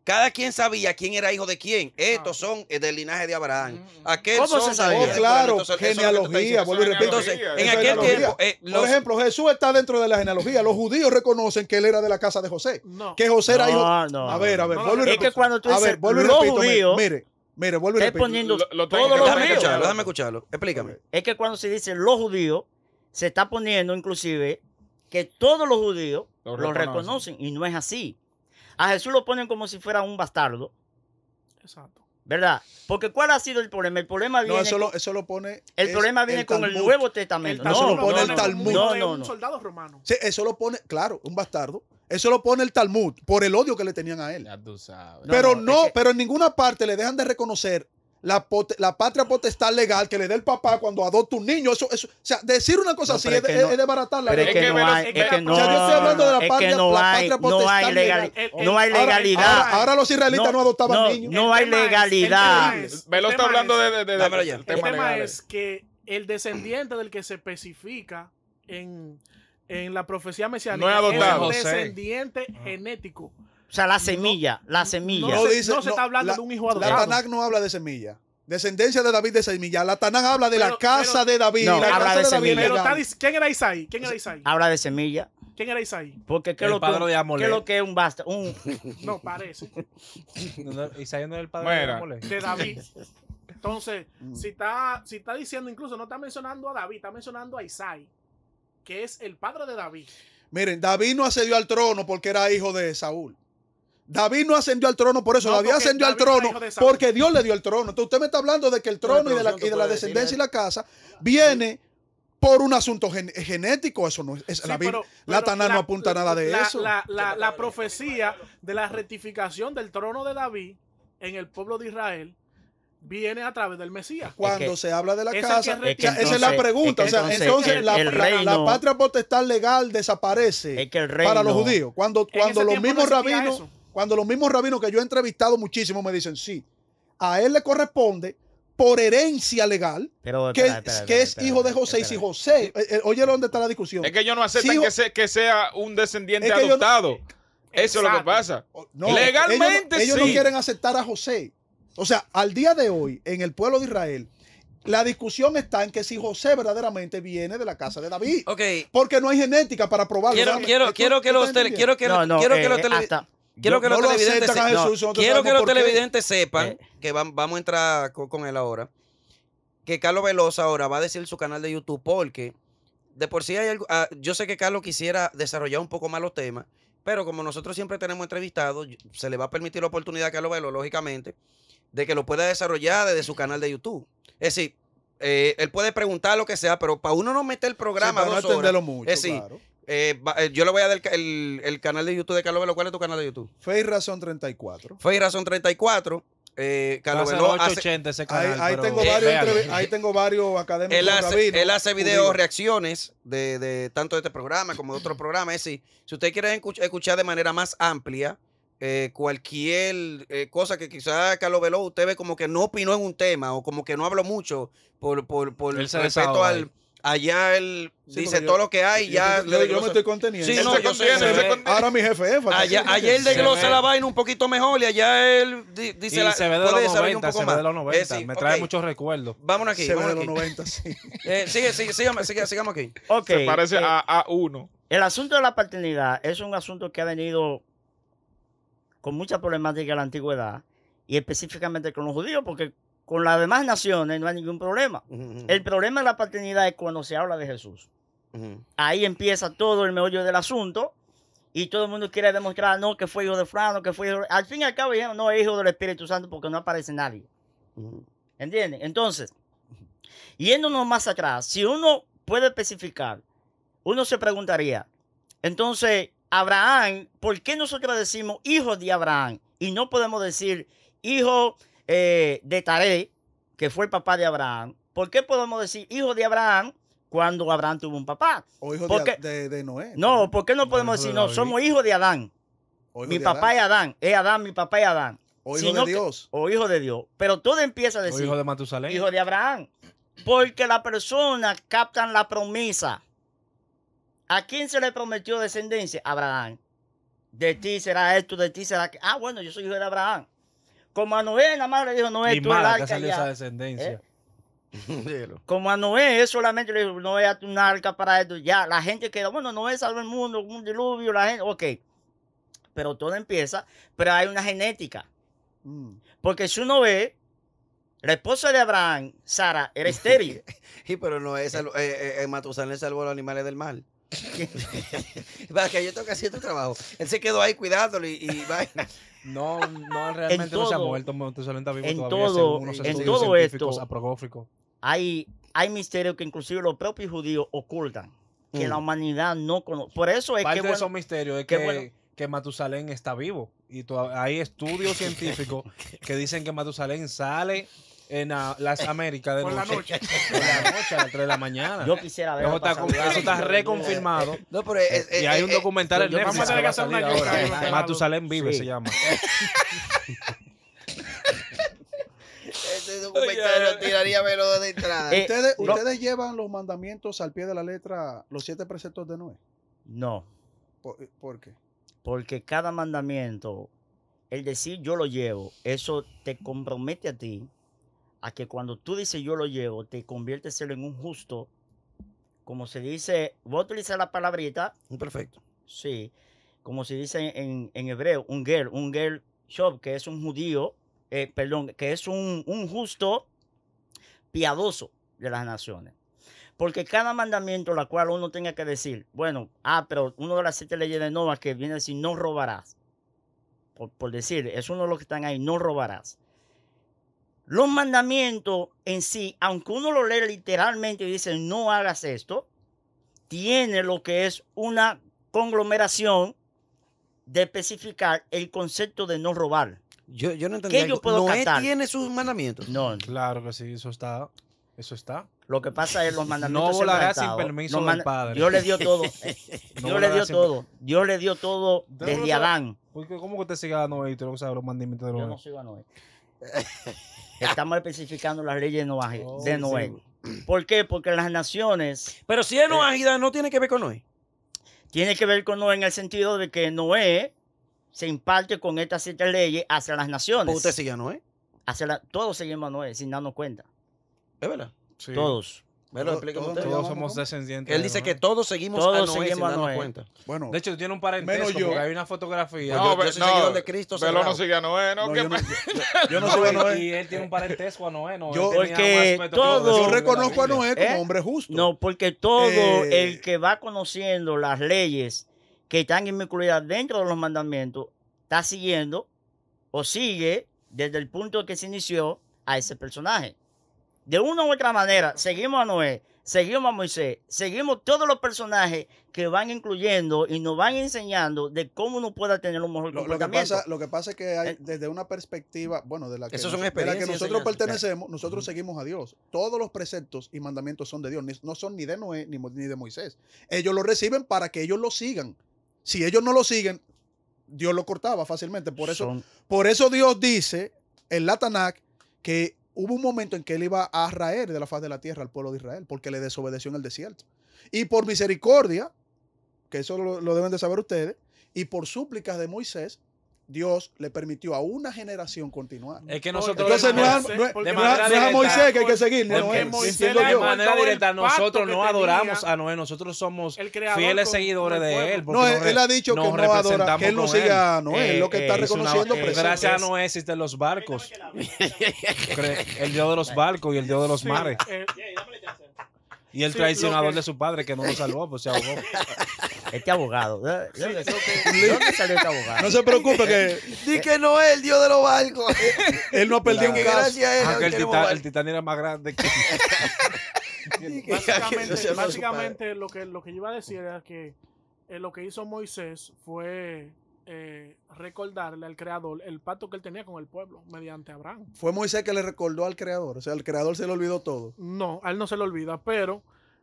cada quien sabía quién era hijo de quién. Estos son del linaje de Abraham. Aquel ¿Cómo son se del sabía? linaje de Claro, Entonces, eso es lo que tú estás genealogía, diciendo. vuelvo y repito. Entonces, Eso en es aquel genealogía. tiempo, Por ejemplo, Jesús está dentro de la genealogía. Los judíos reconocen que él era de la casa de José. No. Que José era hijo. No. A ver, no, vuelvo y no, Es repito. que cuando tú A dices ver, vuelvo y los repito. judíos, Mire, vuelvo y estás repito. poniendo Lo tengo todos que- los déjame judíos. escucharlo, explícame. Es que cuando se dice los judíos, se está poniendo inclusive que todos los judíos Lo lo reconocen y no es así. A Jesús lo ponen como si fuera un bastardo, Exacto. ¿verdad? Porque ¿cuál ha sido el problema? El problema viene, No, eso lo pone. el es problema viene con el Talmud. Nuevo Testamento. El Eso No, lo pone el no, Talmud. no, de no, un no. soldado romano. Sí, eso lo pone, claro, un bastardo. Eso lo pone el Talmud por el odio que le tenían a él. Ya tú sabes. No, es que- Pero en ninguna parte le dejan de reconocer la patria potestad legal que le dé el papá cuando adopta un niño. Eso, o sea, decir una cosa No, así pero es, es que no- es desbaratar la Pero ley. es que que no velos- hay, es es que que la- no, o sea, yo estoy hablando de la es que patria- no la hay, patria no hay potestad legalidad, legal. no hay legalidad. Ahora los israelitas no adoptaban niños. No hay legalidad. Velo está hablando de Dámelo ya. El temas tema legales. es que el descendiente del que se especifica en la profecía mesiánica No es adoptado. un José. descendiente genético. O sea, la semilla. No se está hablando de un hijo La adoptado. Tanakh no habla de semilla. Descendencia de David de semilla. La Tanakh habla de la Pero- casa de David. No, la habla casa de de David semilla. Pero legal. ¿quién era Isaí? ¿Quién era Isaí? Habla de semilla. ¿Quién era Isaí? Porque ¿qué El es lo padre de que, Amalek. ¿qué es lo que es un basta? No, parece. Isaías no era el padre Mira. de Amalek. De David. Entonces, si está diciendo, incluso no está mencionando a David, está mencionando a Isaí, que es el padre de David. Miren, David no ascendió al trono porque era hijo de Saúl. David no ascendió al trono por eso. No, David porque ascendió al David era trono hijo de Saúl. porque Dios le dio el trono. Entonces usted me está hablando de que el trono y de la producción, tú puedes descendencia y decir la casa viene por un asunto genético. Eso no es. Sí, La Biblia- pero la Tanakh no apunta nada de eso. La profecía de la rectificación del trono de David en el pueblo de Israel viene a través del Mesías. Cuando Es que- se habla de la es el casa, que o sea, esa es la pregunta. es que o sea, entonces entonces el la reino- patria potestad legal desaparece Es que el reino, para los judíos. Cuando ese los tiempo mismos no existía rabinos, eso. cuando los mismos rabinos que yo he entrevistado muchísimo me dicen, sí, a él le corresponde por herencia legal Pero, que, que es hijo de José. Y si José, oye, ¿dónde está la discusión? Es que ellos no aceptan Sí, que sea un descendiente Es que ellos no- adoptado. Eso es lo que Exacto. pasa. No, Legalmente ellos no sí. quieren aceptar a José. O sea, al día de hoy, en el pueblo de Israel, la discusión está en que si José verdaderamente viene de la casa de David. Ok, Porque no hay genética para probarlo. quiero que los televidentes aceptan a sepan. Jesús, nosotros Quiero que sabemos los por qué. televidentes sepan que vamos a entrar con él ahora. Que Carlos Velosa ahora va a decir su canal de YouTube porque de por sí hay algo. Yo sé que Carlos quisiera desarrollar un poco más los temas, pero como nosotros siempre tenemos entrevistados, se le va a permitir la oportunidad a Carlos Velosa, lógicamente, de que lo pueda desarrollar desde su canal de YouTube. Es decir, él puede preguntar lo que sea, pero para uno no meter el programa para no 2 horas. extenderlo mucho, Es decir, claro. yo le voy a dar el canal de YouTube de Carlos Velo. ¿Cuál es tu canal de YouTube? Fe y Razón 34. Fe y Razón 34. Carlos Pasa Veló los 880 ese canal, Ahí pero tengo véanlo. ahí tengo varios académicos. él hace videos, judíos. reacciones de tanto de este programa como de otros programas. Es decir, si usted quiere escuchar de manera más amplia cualquier cosa que quizás Carlos Veló usted ve como que no opinó en un tema o como que no habló mucho por Él se respeto desahoga al... ahí. Allá él Sí, dice porque todo lo que hay, ya... yo me estoy conteniendo. Sí, Él no, se yo sé, contiene, él se ve. contiene. Ahora mi jefe es Allá él desglosa ve. la vaina un poquito mejor y allá él dice Y se ve de los puede desarrollar 90, un poco se ve más. de los 90. Sí, Me trae ok. muchos recuerdos. Vámonos aquí, se ve de vámonos los aquí. 90, sí. Sigamos aquí. Ok. Se parece eh, a uno. El asunto de la paternidad es un asunto que ha venido con mucha problemática en la antigüedad y específicamente con los judíos, porque con las demás naciones no hay ningún problema. El problema de la paternidad es cuando se habla de Jesús. Ahí empieza todo el meollo del asunto y todo el mundo quiere demostrar, no, que fue hijo de Fulano, que fue hijo de... Al fin y al cabo dijeron, no, es hijo del Espíritu Santo porque no aparece nadie. ¿Entienden? Entonces, yéndonos más atrás, si uno puede especificar, uno se preguntaría, entonces, Abraham, ¿por qué nosotros decimos hijo de Abraham? Y no podemos decir hijo de Taré, que fue el papá de Abraham. ¿Por qué podemos decir hijo de Abraham cuando Abraham tuvo un papá? O hijo ¿Por qué? de Noé. No, ¿por qué no No, podemos hijo de decir, no, David. somos hijos de Adán? O hijo Mi de papá es Adán, mi papá es Adán. O hijo Sino de Dios. o hijo de Dios. Pero todo empieza a O decir hijo de Matusalén. hijo de Abraham. Porque las personas captan la promesa. ¿A quién se le prometió descendencia? Abraham. De ti será esto, de ti será que... Ah, bueno, yo soy hijo de Abraham. Como a Noé, nada más le dijo, Noé, Y tú el mala que arca salió esa ya. descendencia. Como a Noé, solamente le dijo, Noé, hazte un arca para esto. Ya, la gente queda, bueno, Noé salvó el mundo, un diluvio, la gente, ok. Pero todo empieza, pero hay una genética. Porque si uno ve, la esposa de Abraham, Sara, era estéril. Sí, pero no es Matusalén salvó a los animales del mar. Para que yo tengo que hacer tu trabajo. Él se quedó ahí cuidándolo y vaina. No, realmente no se ha todo- muerto. Matusalén está vivo en todavía, todo- según unos en estudios todo científicos esto- apocríficos. hay misterios que inclusive los propios judíos ocultan. Que Mm. la humanidad no conoce. Por eso es Parte que de bueno, esos misterios es qué que, bueno. que Matusalén está vivo. Y hay estudios científicos que dicen que Matusalén sale en las Américas de Por la noche. noche. Por la noche, a las 3 de la mañana. yo quisiera ver. Eso está reconfirmado. No, pero Y hay un documental en yo- Netflix vamos a que tener va a que hacer salir una guerra ahí, ahora. ¿verdad? Matusalén vive Sí. se llama. Ese documental lo tiraría Veló de entrada. ¿Ustedes llevan los mandamientos al pie de la letra, los 7 preceptos de Noé? No, ¿Por qué? porque cada mandamiento, el decir yo lo llevo, eso te compromete a ti a que cuando tú dices yo lo llevo, te conviertes en un justo. Como se dice, voy a utilizar la palabrita, Perfecto. sí, como se dice en hebreo, un girl shop, que es un judío, que es un justo piadoso de las naciones. Porque cada mandamiento, la cual uno tenga que decir, bueno, pero uno de las 7 leyes de Noah que viene a decir, no robarás. Por decir, es uno de los que están ahí, no robarás. Los mandamientos en sí, aunque uno lo lee literalmente y dice, no hagas esto, tiene lo que es una conglomeración de especificar el concepto de no robar. Yo no entendí ¿Qué algo. yo puedo Noé captar? tiene sus mandamientos. No, Claro que sí, eso está. Eso está. lo que pasa es los mandamientos. No siempre han volarás sin estado. permiso Los del Padre. Dios le dio todo. No Dios le volarás dio sin- todo. Dios le dio todo Usted no desde sabe- Adán. Porque ¿cómo que usted siga a Noé y tú no sabes los mandamientos de Yo Noé? no sigo a Noé. Estamos especificando las leyes de Noé. Oh, de sí, Noé. ¿Por qué? Porque las naciones Pero si es Noé, no tiene que ver con Noé. tiene que ver con Noé en el sentido de que Noé se imparte con estas 7 leyes hacia las naciones. Pues usted sigue a Noé. Todos seguimos a Noé sin darnos cuenta. ¿Es verdad? Sí. Todos. Me lo explica todos usted. Todos ¿Cómo? somos descendientes. Él de dice Noé. que todos seguimos Todos a Noé sin seguimos a darnos Noé. cuenta. Bueno, De hecho, tiene un parentesco Menos yo. porque hay una fotografía. No, yo soy seguidor de Cristo Veló no sagrado. sigue a Noé, ¿no? no, ¿Qué yo no, pasa? yo no sigo a Noé. Y él tiene un parentesco a Noé. ¿No? Yo- Él tenía Porque más respeto que todo- los Yo de la reconozco a Biblia. Noé como ¿Eh? hombre justo. No, porque todo Eh. el que va conociendo las leyes que están incluidas dentro de los mandamientos está siguiendo o sigue desde el punto que se inició a ese personaje. De una u otra manera, seguimos a Noé, seguimos a Moisés, seguimos todos los personajes que van incluyendo y nos van enseñando de cómo uno pueda tener un mejor comportamiento. Lo que pasa es que hay, desde una perspectiva, bueno, de la que, Eso son de la que experiencias, nosotros enseñanzas. pertenecemos, nosotros seguimos a Dios. Todos los preceptos y mandamientos son de Dios, no son ni de Noé ni de Moisés. Ellos lo reciben para que ellos lo sigan. Si ellos no lo siguen, Dios lo cortaba fácilmente. Por eso Dios dice en la Tanakh que hubo un momento en que él iba a raer de la faz de la tierra al pueblo de Israel porque le desobedeció en el desierto. Y por misericordia, que eso lo deben de saber ustedes, y por súplicas de Moisés, Dios le permitió a una generación continuar. Es que nosotros Entonces no es a Moisés que hay que seguir, no es. De manera directa, nosotros no adoramos a Noé, nosotros somos fieles seguidores de él. No, él ha dicho que no adora, que él no sigue a Noé, es lo que está reconociendo. Gracias a Noé existen los barcos. El Dios de los barcos y el Dios de los mares. Y el traicionador de su padre que no lo salvó, pues se ahogó. Este abogado. ¿De dónde salió este abogado? No se preocupe que... Di que no es el Dios de los barcos. Él no ha perdido un caso. Gracias a él. Aunque el Titán era más grande que... Básicamente lo que yo iba a decir era que lo que hizo Moisés fue recordarle al Creador el pacto que él tenía con el pueblo mediante Abraham. Fue Moisés que le recordó al Creador, o sea, el Creador se le olvidó todo. No, a él no se le olvida, pero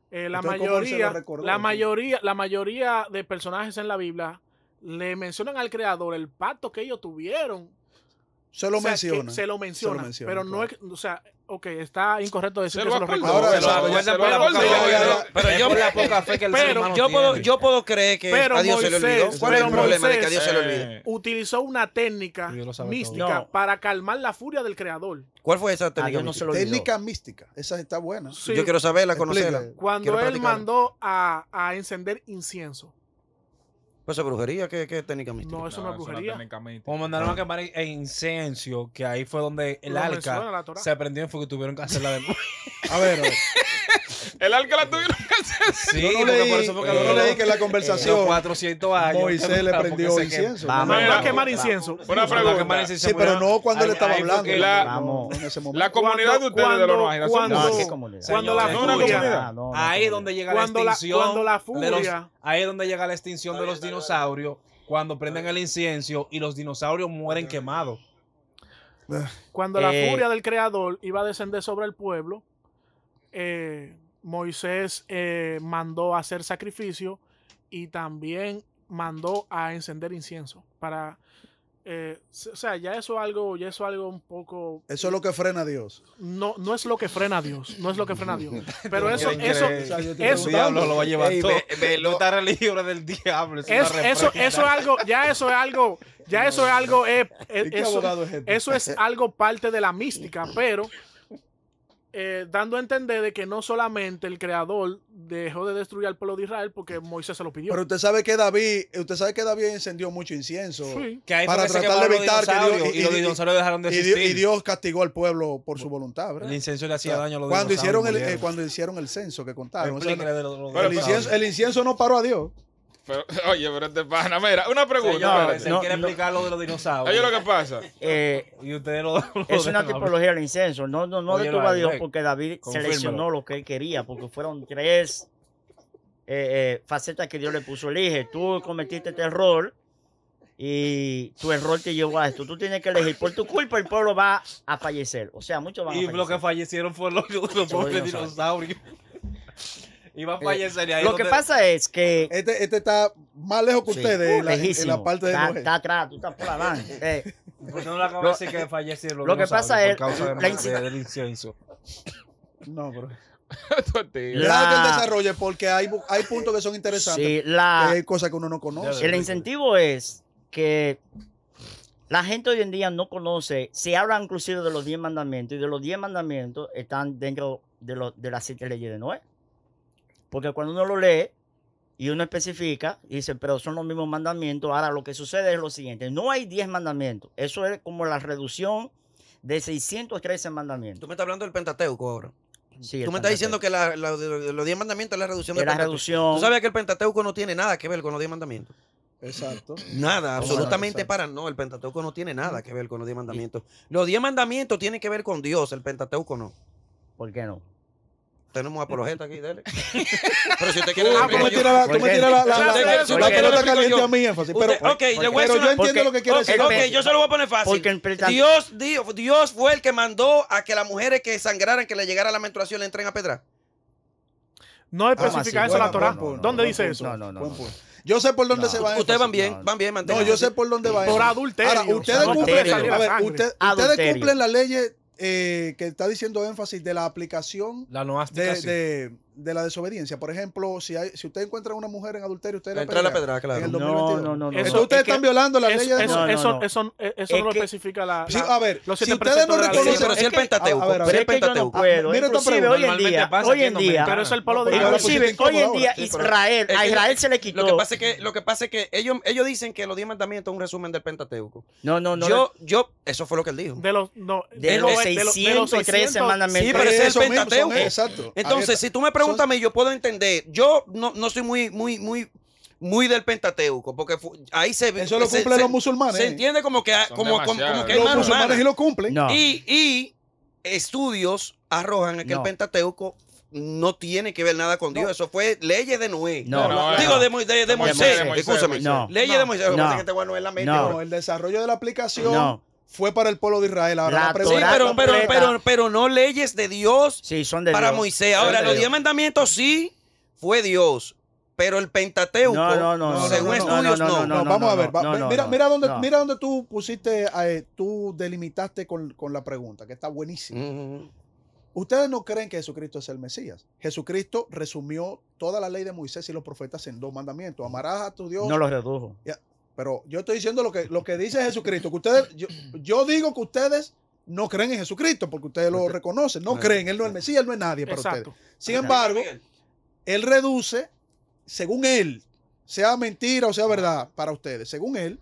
la mayoría de personajes en la Biblia le mencionan al Creador el pacto que ellos tuvieron. Se lo menciona. Se lo menciona, pero claro. no es, o sea, ok, está incorrecto decir Se que lo se lo acordó. recuerda. Pero yo la poca fe que el ser humano tiene. yo puedo creer que Pero a Dios se le olvidó. Moisés- ¿Cuál es el pero problema de que a Moisés- Dios se le olvide? Utilizó una técnica Dios lo sabe mística todo. No. para calmar la furia del Creador. ¿Cuál fue esa A técnica? Dios no se lo olvidó. Técnica mística, esa está buena. Sí, Yo quiero saberla, conocerla. Explícale. cuando quiero él practicarla. mandó a encender incienso. Pues esa brujería, ¿qué técnica mística? No, eso no es brujería. Como mandaron a quemar en incenso, que ahí fue donde el Lo menciona arca la Torá. se prendió en fuego y tuvieron que hacerla de nuevo. A ver. El arca la tuvieron que hacer. Sí, Yo no porque leí, por eso fue que yo no duró leí que en la los conversación 400 años. Moisés le porque prendió se incienso. Vamos, Mandó a Mira, quemar incienso. Una Mandó a pregunta. quemar incienso, Sí, pero mira, no cuando él estaba ahí fue hablando. que Vamos. No, en ese momento. La comunidad de ustedes de la nueva generación. cuando- ¿qué comunidad? Cuando Señores, la no, una furia, comunidad. No, ahí es no, donde llega Cuando la la- extinción. cuando la de los- furia- ahí es donde llega la extinción de los dinosaurios. Cuando prenden el incienso y los dinosaurios mueren quemados. cuando la Eh, furia del Creador iba a descender sobre el pueblo, Moisés mandó a hacer sacrificio y también mandó a encender incienso para o sea, ya eso es algo un poco Eso es lo que frena a Dios. no es lo que frena a Dios, no es lo que frena a Dios. Pero eso Creen que eso O sea, yo estoy eso- El diablo lo va a llevar Ey, todo. ve- No está libre del diablo. eso es algo, eso es algo, ¿Y qué abogado es este? eso es algo parte de la mística, pero dando a entender de que no solamente el Creador dejó de destruir al pueblo de Israel porque Moisés se lo pidió. Pero usted sabe que David encendió mucho incienso. Sí. Que ahí Para fue que se tratar de quemaron los evitar que dinosaurios, Dios- y los dinosaurios dejaron de Y existir. Dios castigó al pueblo por su voluntad, ¿verdad? El incienso le hacía daño a los Cuando dinosaurios. cuando hicieron el censo que contaron. O sea, Explíquele de los Pero- dinosaurios. el incienso no paró a Dios. Pero, oye, pero este pana, mira, una pregunta. Señores, espérate. él quiere explicar lo de los dinosaurios. Oye, lo que pasa. Y ustedes lo Es una tipología del incenso. No Óyelo detuvo a ahí, Dios Greg. porque David Confírmelo. seleccionó lo que él quería, porque fueron 3 facetas que Dios le puso. Elige, tú cometiste este error y tu error te llevó a esto. Tú tienes que elegir. Por tu culpa el pueblo va a fallecer. O sea, muchos van a Y fallecer. lo que fallecieron fueron los pobres dinosaurios. Iba a fallecer y ahí Lo que donde- pasa es que Este está más lejos que Sí, ustedes en la lejísimo. parte de está, Noé. está atrás, tú estás por adelante. Porque no le acabo de decir que fallecieron los lo que dinosaurios pasa es- por causa la inci- del incienso. No, pero... Esto es tío. Deja que él desarrolle porque hay puntos que son interesantes. Sí, Que hay cosas que uno no conoce. el incentivo es que la gente hoy en día no conoce, se habla inclusive de los 10 mandamientos y de los 10 mandamientos están dentro de las 7 leyes de Noé. Porque cuando uno lo lee y uno especifica, dice, pero son los mismos mandamientos. Ahora lo que sucede es lo siguiente, no hay 10 mandamientos. Eso es como la reducción de 613 mandamientos. Tú me estás hablando del Pentateuco ahora. Sí, Tú el me estás diciendo Pentateuco. que los 10 mandamientos es la reducción Es del la Pentateuco. reducción. ¿Tú sabías que el Pentateuco no tiene nada que ver con los 10 mandamientos? Exacto. Nada, absolutamente exacto. para no. El Pentateuco no tiene nada que ver con los 10 mandamientos. Los 10 mandamientos tienen que ver con Dios, el Pentateuco no. ¿Por qué no? tenemos apologeta aquí, dele. Pero si usted quiere... Tú me tiras la pelota caliente a mí, énfasis. Pero Ok, le voy a yo decir entiendo lo que quiere decir. Ok, yo se lo voy a poner fácil. Porque Dios fue el que mandó a que las mujeres que sangraran, que le llegara la menstruación, le entren a pedrar. No especifica eso la Torá. ¿Dónde dice eso? No. Yo sé por dónde se va. Ustedes van bien, No, yo sé por dónde va. Por adulterio. Ahora, ustedes cumplen la ley que está diciendo énfasis de la aplicación La noástica, de la desobediencia. Por ejemplo, si usted encuentra a una mujer en adulterio, usted Entra a la pedra, en claro. el 2022. No. Entonces ustedes están violando la ley de Eso no lo especifica la. Sí, a ver, los si 7 ustedes no preceptos de la ley. reconocen, Pero si el Pentateuco. a ver, Pero es que yo no puedo. Mira esta Inclusive pregunta. hoy en día, Pero eso es el pueblo de Pero Dios. inclusive hoy en día Sí, pero- Israel, a Israel se le quitó. Lo que pasa es que ellos dicen que los 10 mandamientos es un resumen del Pentateuco. No. Eso fue lo que él dijo. De los De los 613 mandamientos. Sí, pero ese es el Eso mismo, Pentateuco. exacto. Entonces, si tú me preguntas a mí, yo puedo entender. Yo no soy muy del Pentateuco, porque ahí Eso lo cumplen los musulmanes. Se entiende como que hay, Son como demasiados. que hay Los mano musulmanes humana. sí lo cumplen. No. Y estudios arrojan que el No. Pentateuco no tiene que ver nada con Dios. Eso fue leyes de Noé. No. Digo, de Moisés. de Moisés. Escúchame. No. Leyes de Moisés. Lo que No. pasa es que este güey no es la mente. No. No, el desarrollo de la aplicación No. fue para el pueblo de Israel. Ahora La la Sí, pregunta Torá completa- pero no leyes de Dios Sí, son de para Dios. Moisés. Son Ahora, de los Dios. 10 mandamientos sí fue Dios. Pero el Pentateuco, según estudios, no. No, vamos a ver. Mira no. dónde tú pusiste, tú delimitaste con la pregunta, que está buenísima. Ujú. Ustedes no creen que Jesucristo es el Mesías. Jesucristo resumió toda la ley de Moisés y los profetas en 2 mandamientos. Amarás a tu Dios. No lo redujo. Pero yo estoy diciendo lo que dice Jesucristo. Que ustedes, yo digo que ustedes no creen en Jesucristo porque ustedes lo reconocen. No creen. Él no es el Mesías, él no es nadie para Exacto. ustedes. Sin embargo, él reduce, según él, sea mentira o sea verdad para ustedes, según él,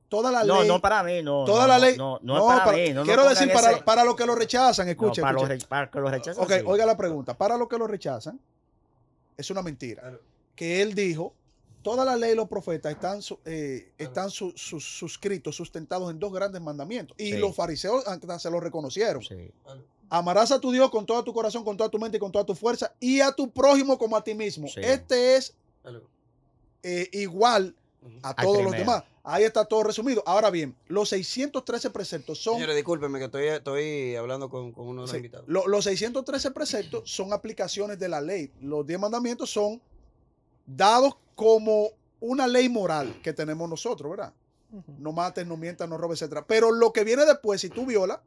toda la ley. No para mí, no. Toda la ley. No es para mí. No quiero lo decir pongan ese- para los que lo rechazan. Escuchen. No, para que lo rechacen. Ok, sí. oiga la pregunta. Para los que lo rechazan, es una mentira. Que él dijo, toda la ley y los profetas están suscritos, sustentados en 2 grandes mandamientos. Y Sí. los fariseos hasta se lo reconocieron. Sí. Amarás a tu Dios con todo tu corazón, con toda tu mente y con toda tu fuerza, y a tu prójimo como a ti mismo. Sí. Este es igual a Al todos los primero. demás. Ahí está todo resumido. Ahora bien, los 613 preceptos son... Señores, discúlpenme que estoy hablando con uno de los Sí, invitados. los 613 preceptos son aplicaciones de la ley. Los 10 mandamientos son dados como una ley moral que tenemos nosotros, ¿verdad? No mates, no mientas, no robes, etc. Pero lo que viene después, si tú violas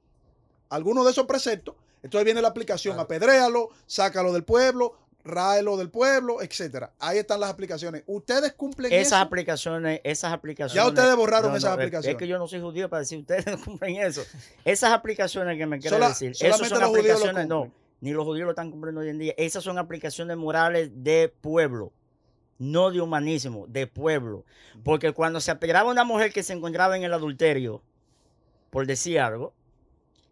alguno de esos preceptos, entonces viene la aplicación, Claro. apedréalo, sácalo del pueblo, ráelo del pueblo, etcétera. Ahí están las aplicaciones. Ustedes cumplen Esas eso. aplicaciones. Ya ustedes borraron esas Es aplicaciones. que yo no soy judío para decir ustedes no cumplen eso. Esas aplicaciones que me quieren decir, esas solamente son los judíos lo aplicaciones, no, cumplen. ni los judíos lo están cumpliendo hoy en día. Esas son aplicaciones morales de pueblo, no de humanismo, de pueblo. Porque cuando se apedreaba a una mujer que se encontraba en el adulterio, por decir algo,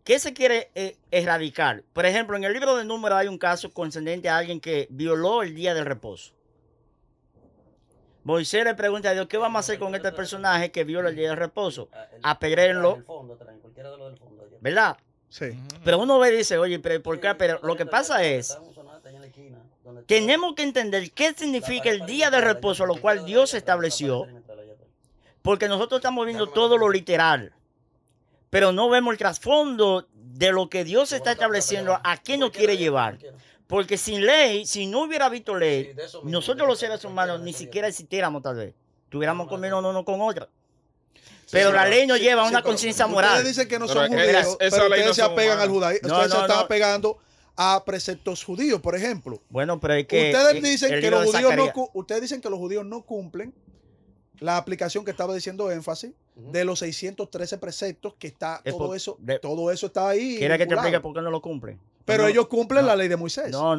¿qué se quiere erradicar? Por ejemplo, en el libro de Números hay un caso concerniente a alguien que violó el día del reposo. Moisés le pregunta a Dios, ¿qué vamos a hacer con este personaje que viola el día del reposo? Apedréenlo, ¿verdad? Sí. Pero uno ve y dice, oye, pero ¿por qué? Pero lo que pasa es, tenemos que entender qué significa el día de reposo, lo cual Dios estableció, porque nosotros estamos viendo todo lo literal, pero no vemos el trasfondo de lo que Dios está estableciendo, a qué nos quiere llevar. Porque sin ley, si no hubiera habido ley, nosotros los seres humanos ni siquiera existiéramos tal vez. Estuviéramos comiendo uno con otra. Pero la ley nos lleva a una conciencia moral. Ustedes dicen que no Pero son esa judíos, ley pero no ustedes se son apegan al humanos. judaísmo. No, Ustedes se no, están no. apegando a preceptos judíos, por ejemplo. Bueno, pero es que Ustedes dicen el que libro los de judíos no, Zacarías- ustedes dicen que los judíos no cumplen la aplicación que estaba diciendo énfasis de los 613 preceptos, que está Es todo por- eso, de- todo eso está ahí. ¿Quiere que te vinculado. explique por qué no lo cumplen? Pero No, ellos cumplen no. la ley de Moisés. No.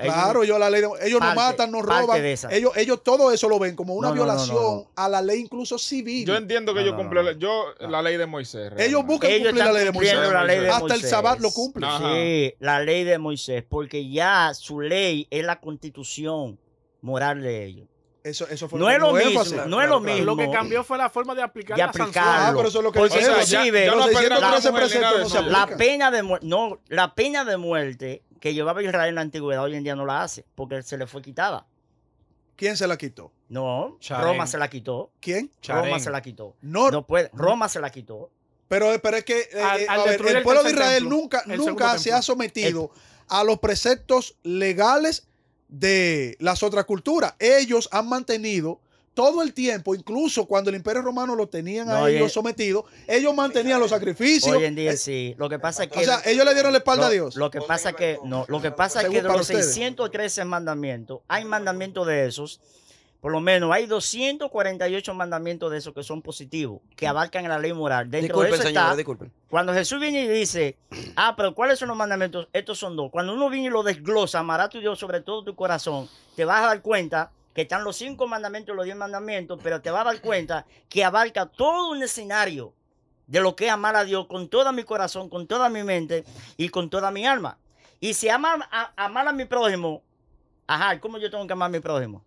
Claro, ellos no Parte- matan, no parte roban. de esa. Ellos todo eso lo ven como una No, no, no, violación no. a la ley incluso civil. Yo entiendo que No, yo no, cumplo no. la ley de Moisés. Ellos realmente. buscan Ellos cumplir la están ley de Moisés. cumpliendo la ley de Hasta el Moisés. Sabbat lo cumplen. Ajá. Sí, la ley de Moisés, porque ya su ley es la constitución moral de ellos. Eso fue No es lo que mismo, énfasis. no es lo claro. mismo. Lo que cambió fue la forma de aplicar De la sanción. aplicarlo. pero eso es lo que Porque dice. O sea, inclusive ya no los apedrean a la 613 mujer ni nada preceptos de no se eso. la aplican. pena de muerte, no, la pena de muerte que llevaba Israel en la antigüedad hoy en día no la hace, porque se le fue quitada. ¿Quién se la quitó? No, Charén. Roma se la quitó. ¿Quién? Roma Charén. se la quitó. No, No puede, Roma se la quitó. pero es que Al a ver, destruir el el pueblo de tercer Israel templo, nunca el segundo se templo. ha sometido a los preceptos legales de las otras culturas. Ellos han mantenido todo el tiempo, incluso cuando el Imperio Romano lo tenían a No, ellos oye. sometidos, ellos mantenían los sacrificios. Hoy en día sí. Lo que pasa es que O sea, ellos le dieron la espalda a Dios. Lo que pasa es que no, lo que pasa es Según que de para los ustedes. 613 mandamientos, hay mandamientos de esos, por lo menos hay 248 mandamientos de esos que son positivos, que abarcan la ley moral. Dentro de Disculpen, eso señores, está, disculpen. cuando Jesús viene y dice, pero ¿cuáles son los mandamientos? Estos son dos. Cuando uno viene y lo desglosa, amará a tu Dios sobre todo tu corazón, te vas a dar cuenta que están los 5 mandamientos y los 10 mandamientos, pero te vas a dar cuenta que abarca todo un escenario de lo que es amar a Dios con todo mi corazón, con toda mi mente y con toda mi alma. Y si amar a mi prójimo, ¿cómo yo tengo que amar a mi prójimo?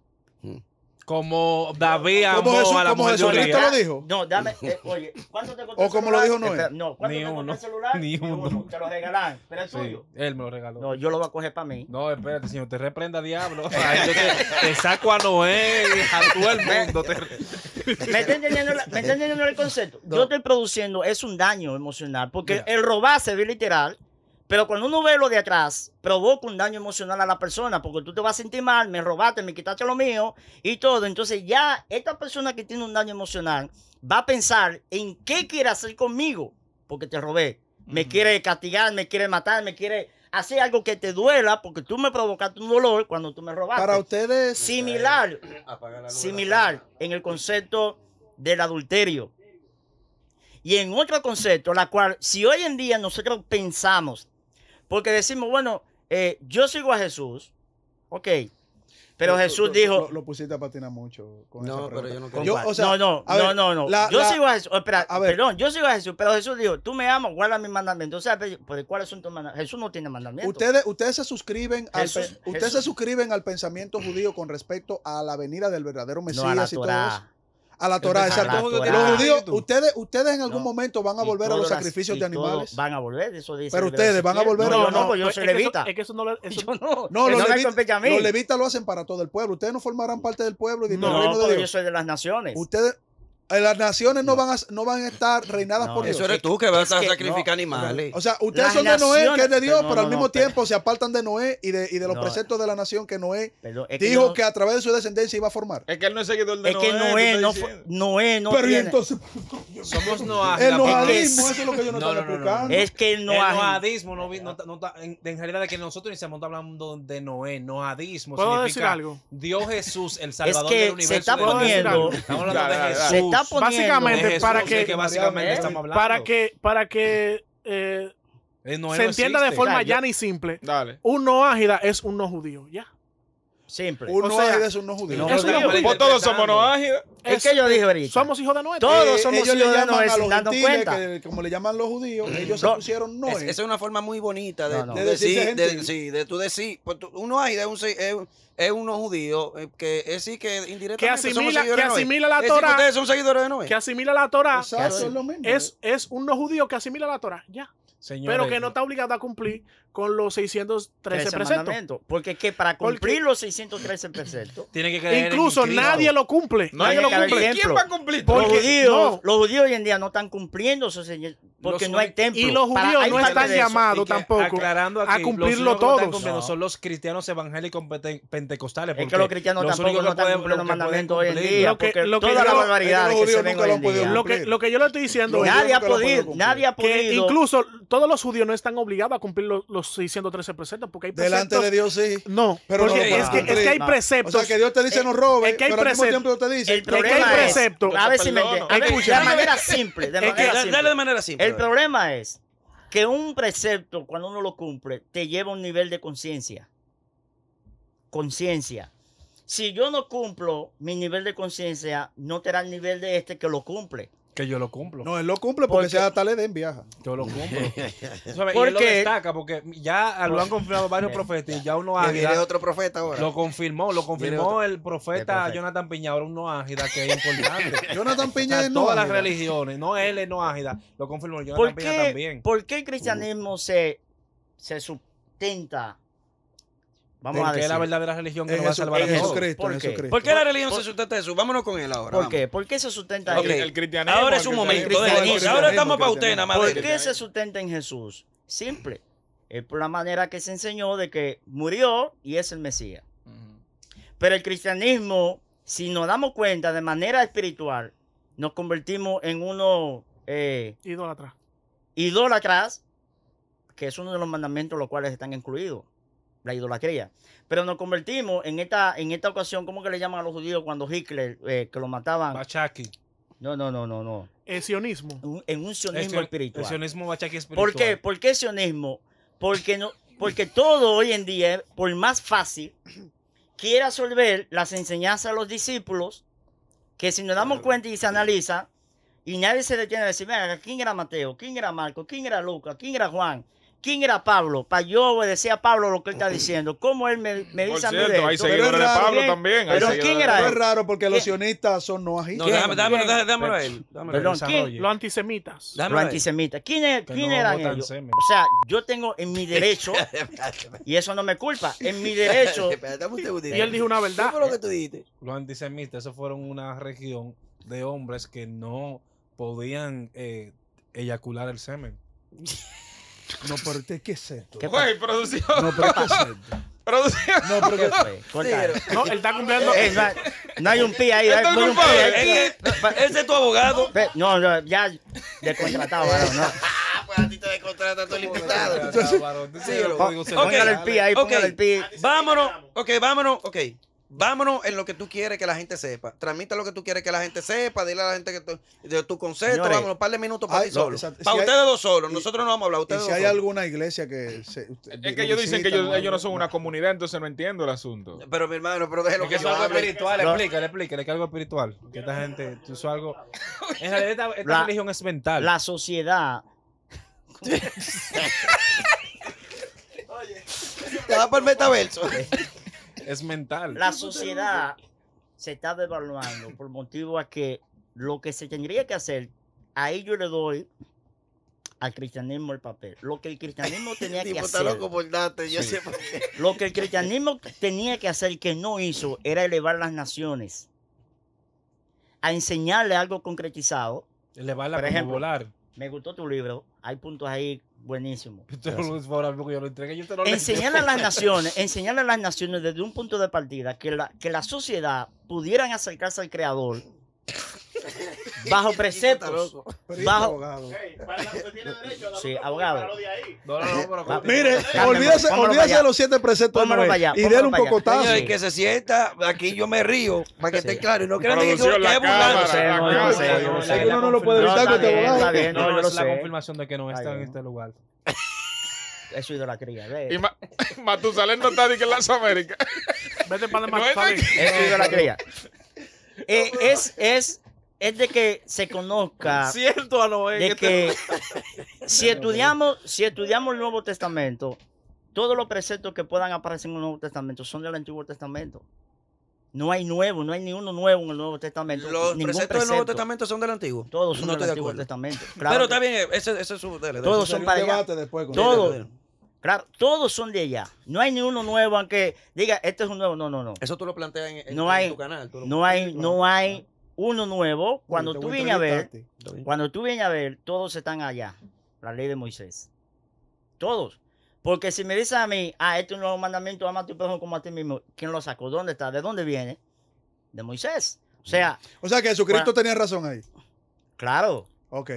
Como David Como amó Jesús- a la como mujer de Jesucristo Urias. lo dijo. No, dame, oye, ¿cuánto te costó O el como lo celular? dijo Noé. Espera, no, ¿cuánto Ni te costó uno, el celular? ni uno. Te lo regalan, pero es Sí, tuyo. él me lo regaló. No, yo lo voy a coger para mí. No, espérate, señor, te reprenda, diablo. O sea, yo te saco a Noé, a todo el mundo. ¿Me está entendiendo el concepto? Yo estoy produciendo, es un daño emocional, porque el robar se ve literal, pero cuando uno ve lo de atrás, provoca un daño emocional a la persona, porque tú te vas a sentir mal, me robaste, me quitaste lo mío y todo. Entonces ya esta persona que tiene un daño emocional va a pensar en qué quiere hacer conmigo, porque te robé. Me quiere castigar, me quiere matar, me quiere hacer algo que te duela, porque tú me provocaste un dolor cuando tú me robaste. Para ustedes, Similar Apaga la luz. similar en el concepto del adulterio. Y en otro concepto, la cual, si hoy en día nosotros pensamos, porque decimos, bueno, yo sigo a Jesús, ok, pero Jesús dijo, Lo pusiste a patinar mucho con esa No, pero pregunta. yo no creo. Yo, o sea, no, a ver, no. la- Yo la- sigo a Jesús, espera, a ver. perdón, yo sigo a Jesús, pero Jesús dijo, tú me amas, guarda mis mandamientos. O sea, pero ¿cuáles son tus mandamientos? Jesús no tiene mandamientos. Ustedes se suscriben Jesús- ustedes se Jesús- suscriben al pensamiento judío con respecto a la venida del verdadero Mesías no a la y todo Torá. eso. A la Torá, El exacto. pensamiento Los judío judíos, tiene ustedes en algún No. momento van a Y volver a los todas las- sacrificios y de todos animales. Van a volver, eso dice. Pero el libro de ustedes van a Ezequiel. volver a No, los- no, pues yo es soy que eso- levita. es que eso no le- eso- Yo no, No, eso los, me levit- compete a mí. los levitas lo hacen para todo el pueblo. Ustedes no formarán parte del pueblo y del No, reino de porque yo Dios. soy de las naciones. Ustedes, las naciones no van a estar reinadas No, por Dios. Eso eres tú que vas a que sacrificar no. animales. O sea, ustedes Las son de Noé, que es de naciones- Dios, no, pero al no, mismo no, pero- tiempo se apartan de Noé y de los No. preceptos de la nación que Noé Perdón, es que dijo yo- que a través de su descendencia iba a formar. Es que él no es seguidor de Es que Noé no Pero y tiene. entonces, Somos el noágidas. noadismo, eso es lo que yo no estaba explicando. Es que el El noaje. noadismo en realidad de que nosotros ni estamos hablando de Noé. Noadismo ¿Puedo decir significa algo? Dios Jesús, el Salvador que del se universo. está del mundo. poniendo- Estamos hablando Dale, de dale, Jesús. Se está poniendo. Básicamente, De Jesús, para es que- que básicamente ¿Eh? estamos hablando. para que Noé se no entienda de existe. forma O sea, yo- llana y simple, Dale. un no ágida es un no judío, ya. Simple. Un o noaje sea, de esos no judíos. no, es judío. una Pues todos somos noágidas. Es que yo dije ahorita. Somos hijos de Noé. Todos somos ellos le hijos de llaman Noé a sin los darnos gentiles, cuenta. que, como le llaman los judíos, ellos se No. pusieron Noé. Es una forma muy bonita de, No, no. de De decirse decir, gentil. sí, de tú decir, pues uno ahí es uno judío que es sí que indirectamente somos asimila- seguidores que de Noé. asimila la Es decir, que Torá, ustedes son seguidores de Noé. Que asimila la Torah. Exacto, es lo mismo. Es un no judío que asimila la Torah, ya. Señores, Pero que no está obligado a cumplir con los 613 13 preceptos. mandamientos. Porque es que para Porque- cumplir los 613 preceptos, tiene que creer en Incluso Cristo. nadie lo cumple. No Nadie hay lo que haber cumple. ejemplo. ¿Quién va a cumplir? Porque- los judíos hoy en día no están cumpliendo esos señores, porque Los no hay judíos- templo. Y los judíos hay no parte están de eso. llamados Y que, tampoco aclarando a aquí, cumplirlo los únicos que están todos. cumpliendo No. son los cristianos evangélicos pentecostales. Es que porque los cristianos tampoco únicos no que están pueden- cumpliendo los que pueden mandamientos hoy en cumplir- día. Lo que- Porque lo que toda la yo- barbaridad es que los que se judíos ven nunca hoy lo en han podido día. cumplir. Lo que yo le estoy diciendo Los es judíos Nadie ha nunca lo han podido podido, cumplir. nadie ha que podido. incluso todos los judíos no están obligados a cumplir los 613 preceptos porque hay Delante preceptos. de Dios sí. No, Pero no porque lo es que pueden hay cumplir. O preceptos. sea, que Dios te dice no robes, es que hay pero al mismo preceptos. tiempo te dice El que hay problema es, preceptos. a ver si me Perdono. entiendes. Escucha. De manera simple, de Es que- manera Dale simple. de manera simple. El problema es que un precepto, cuando uno lo cumple, te lleva a un nivel de conciencia. Conciencia. Si yo no cumplo mi nivel de conciencia, no te da el nivel de este que lo cumple. Que yo lo cumplo. No, él lo cumple porque Porque- sea tal Edén viaja. Yo lo cumplo. Tú sabes, y ¿Por él lo qué? destaca porque ya lo han confirmado varios profetas y ya uno Que viene ágida otro profeta ahora. lo confirmó Viene otro. el profeta El profeta. Jonathan Piña, ahora un no ágida que es importante. Jonathan O Piña sea, es todas no. las religiones, no él es no ágida, lo confirmó Jonathan ¿Por Piña qué, también. por qué el cristianismo se sustenta, vamos Porque a es decir, la verdadera religión que En nos va a salvar a en todos. Jesucristo, ¿Por en qué? Jesucristo. ¿Por qué la religión se sustenta de Jesús? Vámonos con él ahora. ¿por vamos. qué? ¿Por qué se sustenta Ok. en El cristianismo. Ahora es un el momento. cristianismo. Denise. Ahora estamos para usted, nada más. ¿Por dele. qué se sustenta en Jesús? Simple. Es por la manera que se enseñó de que murió y es el Mesías. Pero el cristianismo, si nos damos cuenta de manera espiritual, nos convertimos en unos Idólatra. idólatras, que es uno de los mandamientos los cuales están incluidos, la idolatría. Pero nos convertimos en esta ocasión, ¿cómo que le llaman a los judíos cuando Hitler, que lo mataban? Bachaki. No. Sionismo. En un sionismo El espiritual. sionismo bachaki espiritual. ¿Por qué? ¿Por qué sionismo? Porque todo hoy en día, por más fácil, quiere absorber las enseñanzas de los discípulos, que si nos damos cuenta y se analiza, y nadie se detiene a decir, venga, ¿quién era Mateo? ¿Quién era Marco? ¿Quién era Lucas? ¿Quién era Juan? ¿Quién era Pablo? Para yo obedecer a Pablo lo que él está diciendo. ¿Cómo él me Por dice a mí de cierto, hay esto? seguidores de raro, Pablo bien, también. hay pero seguidores ¿quién de era No Pablo. es raro porque los ¿Qué? sionistas son no No, ajíes. dámelo a él. Perdón, ¿quién? Los antisemitas. Los antisemitas. ¿Quién Que no eran votan ellos? semen. O sea, yo tengo en mi derecho, y eso no me culpa, en mi derecho, Y él dijo una verdad. ¿Qué fue lo que tú dijiste? Los antisemitas, eso fueron una región de hombres que no podían eyacular el semen. No, pero ¿qué es esto? ¿Qué Güey, producción. No, pero ¿qué es esto? Producción. No, pero ¿qué ¿qué fue? Corta. No, él está cumpliendo. No hay un pi ahí. Esto No hay un no pi fue. ahí. Ese es tu abogado. No, ya descontratado. No. Pues a ti te descontrata todo el invitado. Póngale el pi ahí, póngale el pi. Vámonos. Vámonos en lo que tú quieres que la gente sepa. Transmita lo que tú quieres que la gente sepa. Dile a la gente que de tu concepto. Señores, Vámonos, un par de minutos para ay, ti solo. exacto. Para Si ustedes hay- dos solos. Nosotros no vamos a hablar. Y Ustedes si dos hay solos. alguna iglesia que... Es que ellos dicen que ellos no son una comunidad, entonces no entiendo el asunto. Pero mi hermano, pero déjelo Es que que eso yo es algo hable. espiritual, No. explícale que es algo espiritual. Que esta gente, tú usas algo. En realidad, esta La- religión es mental. La sociedad, Te va para el metaverso. Es mental. la sociedad se está devaluando por motivo a que lo que se tendría que hacer, ahí yo le doy al cristianismo el papel. Lo que el cristianismo tenía que Tipo, está hacer. loco por darte. Yo sé por qué. Lo que el cristianismo tenía que hacer que no hizo era elevar las naciones a enseñarle algo concretizado. Elevarla por como ejemplo, volar. Me gustó tu libro, hay puntos ahí buenísimos. Usted no lo es favorable porque yo lo entregué. Yo te lo leí. Enseñarle a las naciones desde un punto de partida que la sociedad pudieran acercarse al creador bajo preceptos. Bajo, sí, abogado. No, pero Va- Mire, Carmen, olvídese pónmelo para de allá. los 7 preceptos de Pónmelo Noé para allá, y pónmelo déle un para allá. cocotazo. Señores, que se sienta, aquí yo me río, para que Sí. esté claro. Y no crean que Producción, es la cámara, burlándose. la No, yo cámara. sé, yo Es sé. que uno no lo puede No, evitar está con este bien, abogado. está bien, No, yo es lo la sé. confirmación de que no Está está en bien. este lugar. Eso es idolatría. Y Matusalén no está ni que en las Américas. Vete para No es Matusalén. Eso es idolatría. Es de que se conozca Siento a Noé. de que si estudiamos el Nuevo Testamento, todos los preceptos que puedan aparecer en el Nuevo Testamento son del Antiguo Testamento. No hay ni uno nuevo en el Nuevo Testamento. Los ningún preceptos del Nuevo precepto. Testamento son del Antiguo. Todos son No del estoy de Antiguo acuerdo. Testamento. Pero Claro está que- bien, ese es su... Dale, Todos Sería son un para allá. debate después con Todo. eso. Claro, todos son de allá. No hay ni uno nuevo, aunque diga, este es un nuevo. No. Eso tú lo planteas en No hay- tu canal. tú lo- No hay uno nuevo. Cuando Te tú voy vienes a ver, entrevistarte. Cuando tú vienes a ver, todos están allá. La ley de Moisés. Todos. Porque si me dices a mí, este es un nuevo mandamiento, ama a tu prójimo como a ti mismo, ¿quién lo sacó? ¿Dónde está? ¿De dónde viene? De Moisés. O sea, O sea que Jesucristo Bueno. tenía razón ahí. claro, Ok.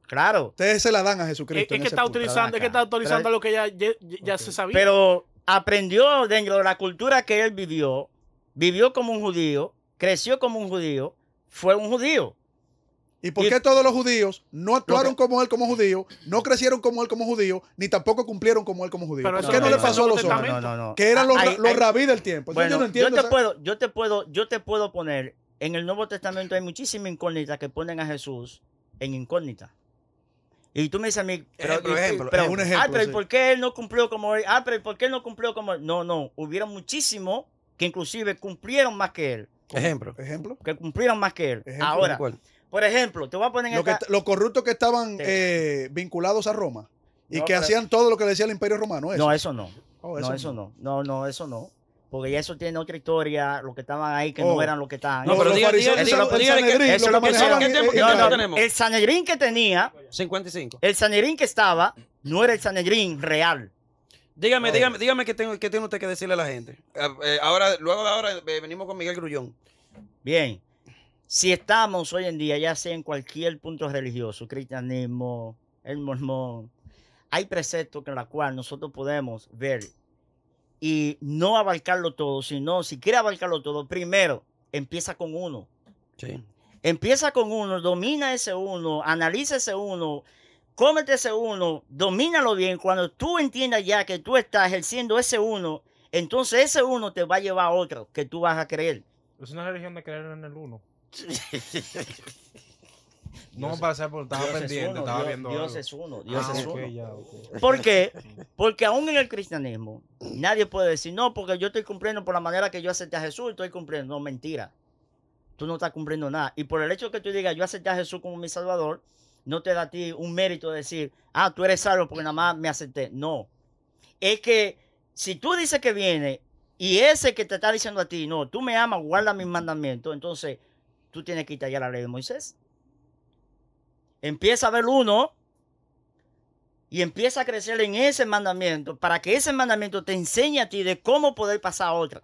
claro. Ustedes se la dan a Es Jesucristo. en que ese está punto. utilizando, es que está autorizando Pero- lo que ya se sabía. Pero aprendió dentro de la cultura que él vivió como un judío, creció como un judío, fue un judío. ¿Y por Y- qué todos los judíos no actuaron Lo que- como él como judío, no crecieron como él como judío, ni tampoco cumplieron como él como judío? Pero ¿Por eso qué no no le dice pasó a el los Nuevo hombres? Testamento. No. Que eran los Hay- rabí del tiempo. Entonces Bueno, yo no entiendo. yo te puedo poner, en el Nuevo Testamento hay muchísimas incógnitas que ponen a Jesús en incógnita. Y tú me dices a mí, Ejemplo. un ejemplo, pero sí. ¿por qué él no cumplió como él? Pero ¿por qué él no cumplió como él? No, hubieron muchísimos que inclusive cumplieron más que él. Ejemplo. Ejemplo. Que cumplieron más que él. Ejemplo, Ahora, ¿de cuál? por ejemplo, te voy a poner en Los corruptos que estaban Sí. vinculados a Roma y No, que pero- hacían todo lo que decía el Imperio Romano. Eso. No, eso no. Oh, No, eso no. No, eso no. Porque ya eso tiene otra historia, los que estaban ahí que Oh. no eran los que estaban. No, pero los diga- fariseos, diga- eso lo- el dígale que- Sanedrín, eso lo lo que que manejaban ¿qué en- tiempo- qué en- tiempo No, tenemos? el Sanedrín que tenía, 55. el Sanedrín que estaba, no era el Sanedrín real. Dígame qué tiene usted que decirle a la gente. Luego de ahora venimos con Miguel Grullón. Bien, si estamos hoy en día, ya sea en cualquier punto religioso, cristianismo, el mormón, hay preceptos en los cuales nosotros podemos ver y no abarcarlo todo, sino si quiere abarcarlo todo, primero empieza con uno. Sí. Empieza con uno, domina ese uno, analiza ese uno, cómete ese uno, domínalo bien. Cuando tú entiendas ya que tú estás ejerciendo ese uno, entonces ese uno te va a llevar a otro que tú vas a creer. Es una religión de creer en el uno. No pasé por estaba Dios es pendiente, uno, estaba Dios- viendo Dios algo. es uno, Dios Ah, es ok, uno. ya, ok. ¿Por qué? Porque aún en el cristianismo nadie puede decir, no, porque yo estoy cumpliendo por la manera que yo acepté a Jesús, estoy cumpliendo. No, mentira. Tú no estás cumpliendo nada. Y por el hecho que tú digas, yo acepté a Jesús como mi Salvador, no te da a ti un mérito de decir, ah, tú eres salvo porque nada más me acepté. No. Es que si tú dices que viene y ese que te está diciendo a ti, no, tú me amas, guarda mis mandamientos, entonces tú tienes que irte allá a la ley de Moisés. Empieza a ver uno y empieza a crecer en ese mandamiento para que ese mandamiento te enseñe a ti de cómo poder pasar a otra.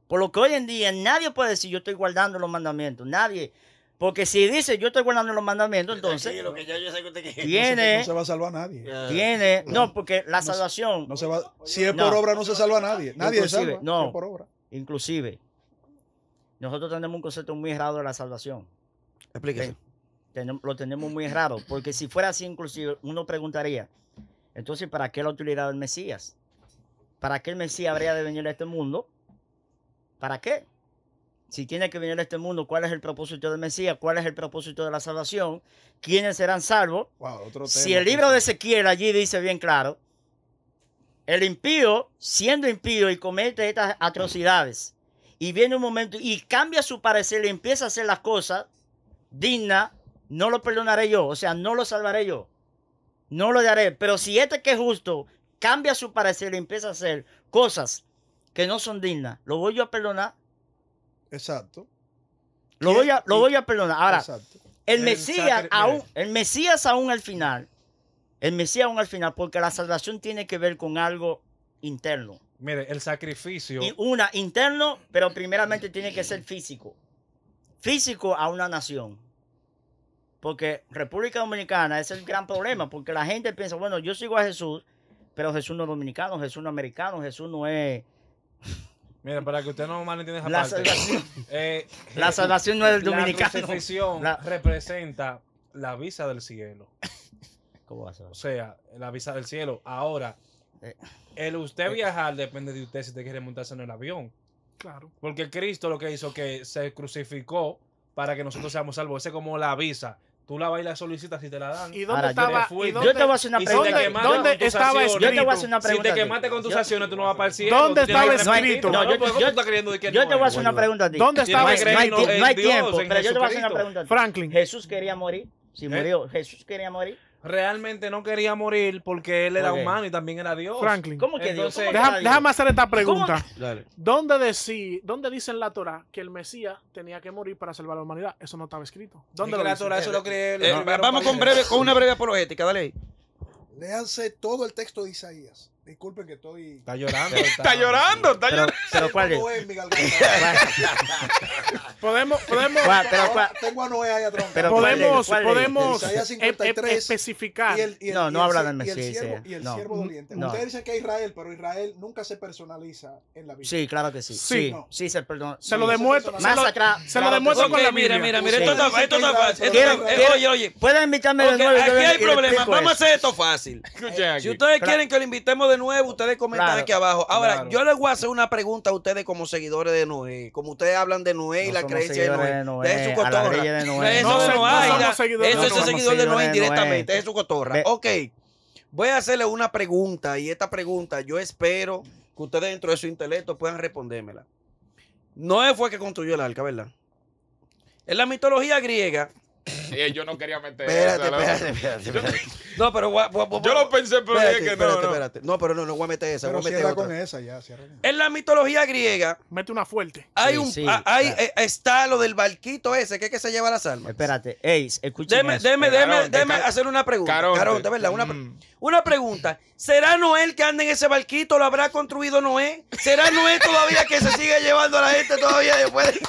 Por lo que hoy en día nadie puede decir yo estoy guardando los mandamientos, nadie. Porque si dice yo estoy guardando los mandamientos, entonces Lo que ya yo sé que usted quiere. tiene, No se va a salvar nadie. tiene, no, porque la salvación, No se va, si es No. por obra no se salva a nadie. Nadie es Inclusive, salva. no. Si es por obra. inclusive, nosotros tenemos un concepto muy errado de la salvación. Explíquese. Lo tenemos muy errado, porque si fuera así, inclusive, uno preguntaría, entonces, ¿para qué la utilidad del Mesías? ¿Para qué el Mesías habría de venir a este mundo? ¿Para qué? Si tiene que venir a este mundo, ¿cuál es el propósito del Mesías? ¿Cuál es el propósito de la salvación? ¿Quiénes serán salvos? Wow, otro Si tema, el libro pues. de Ezequiel allí dice bien claro, el impío, siendo impío y comete estas atrocidades, y viene un momento y cambia su parecer y empieza a hacer las cosas dignas, no lo perdonaré yo, o sea, no lo salvaré yo, no lo daré. Pero si este que es justo cambia su parecer y empieza a hacer cosas que no son dignas, ¿lo voy yo a perdonar? Exacto. Lo voy a perdonar. Ahora, Exacto. el Mesías aún al final, porque la salvación tiene que ver con algo interno. Mire, el sacrificio. Y interno, pero primeramente tiene que ser físico. Físico a una nación. Porque República Dominicana es el gran problema, porque la gente piensa, bueno, yo sigo a Jesús, pero Jesús no es dominicano, Jesús no es americano, Jesús no es... Mira, para que usted no malentienda esa La parte. salvación, eh, la salvación no es del La dominicano. crucifixión La- representa la visa del cielo. ¿Cómo va a ser? O sea, la visa del cielo. Ahora, Eh, el usted viajar depende de usted si te quiere montarse en el avión. Claro. Porque Cristo lo que hizo que se crucificó para que nosotros seamos salvos. Ese es como la visa. Tú la vas y la solicitas y te la dan. ¿Y dónde Ahora, yo estaba? te fui. ¿Y Yo te voy a dónde, hacer una Y si pregunta. te quemaste ¿Dónde con tus estaba acciones, Yo te voy a escrito? hacer una Si pregunta. te a ti. quemaste con tus Yo- acciones, tú no vas para el cielo. ¿Dónde Tú tienes estaba que repetir. escrito? No, yo- ¿cómo yo- tú estás queriendo decir que Yo no te voy a es? hacer una pregunta a ti. ¿Dónde Tienes estaba que creer escrito? en No hay Dios, tiempo, en pero yo te voy a hacer una Jesucristo. pregunta a ti. Franklin. Jesús quería morir. Si murió, Jesús quería morir. Realmente no quería morir porque él era Ok. humano y también era Dios. Franklin. ¿Cómo que Dios? Entonces, ¿Cómo que era Dios? Déjame hacer esta pregunta. Dale. ¿Dónde dice en la Torah que el Mesías tenía que morir para salvar a la humanidad? Eso no estaba escrito. ¿Dónde Es lo que la dice? Torah eso lo cree. Vamos con una breve apologética, dale ahí. Léanse todo el texto de Isaías. Disculpen que estoy. Está llorando. Está llorando, está llorando. Pero ¿cuál es? Noé en mi garganta. Podemos Ahora tengo a Noé ahí atrás. Pero ¿cuál es? ¿Cuál es? podemos Isaías 53 especificar. No habla del y el Mesías, siervo, sí. y el No. siervo doliente. No. Ustedes dicen que es Israel, pero Israel nunca se personaliza en la Biblia. Sí, claro que sí. Sí. Sí, No. sí, se perdona. Se lo Sí. demuestro. Más Se lo, atrás, se lo claro que demuestro sí. con la Ok, mira, Biblia. mira, Sí. esto está fácil. Quiero- Oye, Pueden invitarme de ok, nuevo. y yo aquí le- hay y le problema. explico Vamos a eso. hacer esto fácil. Escuchen aquí. Si ustedes Claro. quieren que lo invitemos de nuevo, ustedes comentan Claro. aquí abajo. Ahora, Claro. yo les voy a hacer una pregunta a ustedes como seguidores de Noé. Como ustedes hablan de Noé y No la somos creencia de seguidores Noé. de Noé, De su a la cotorra. grilla de Noé. Eso No de se- Noé, no ya. somos seguidores Eso de es Noé. seguidor de Noé Noé. indirectamente. Es su cotorra. Ve- Ok. Voy a hacerle una pregunta y esta pregunta yo espero que ustedes dentro de su intelecto puedan respondérmela. Noé fue el que construyó el arca, ¿verdad? En la mitología griega, Yo no quería meter Espérate. No, pero yo lo pensé, pero dije que no. Espérate. No, pero no voy a meter esa. Pero voy a meter cierra otra. con esa ya, cierra con esa. En la mitología griega Mete una fuerte. hay claro. está lo del barquito ese que es que se lleva las almas. Espérate, Ace, escúchame. Déjeme hacer una pregunta. Caronte, ¿verdad? Una pregunta. ¿Será Noé el que anda en ese barquito? ¿Lo habrá construido Noé? ¿Será Noé todavía que se sigue llevando a la gente todavía después?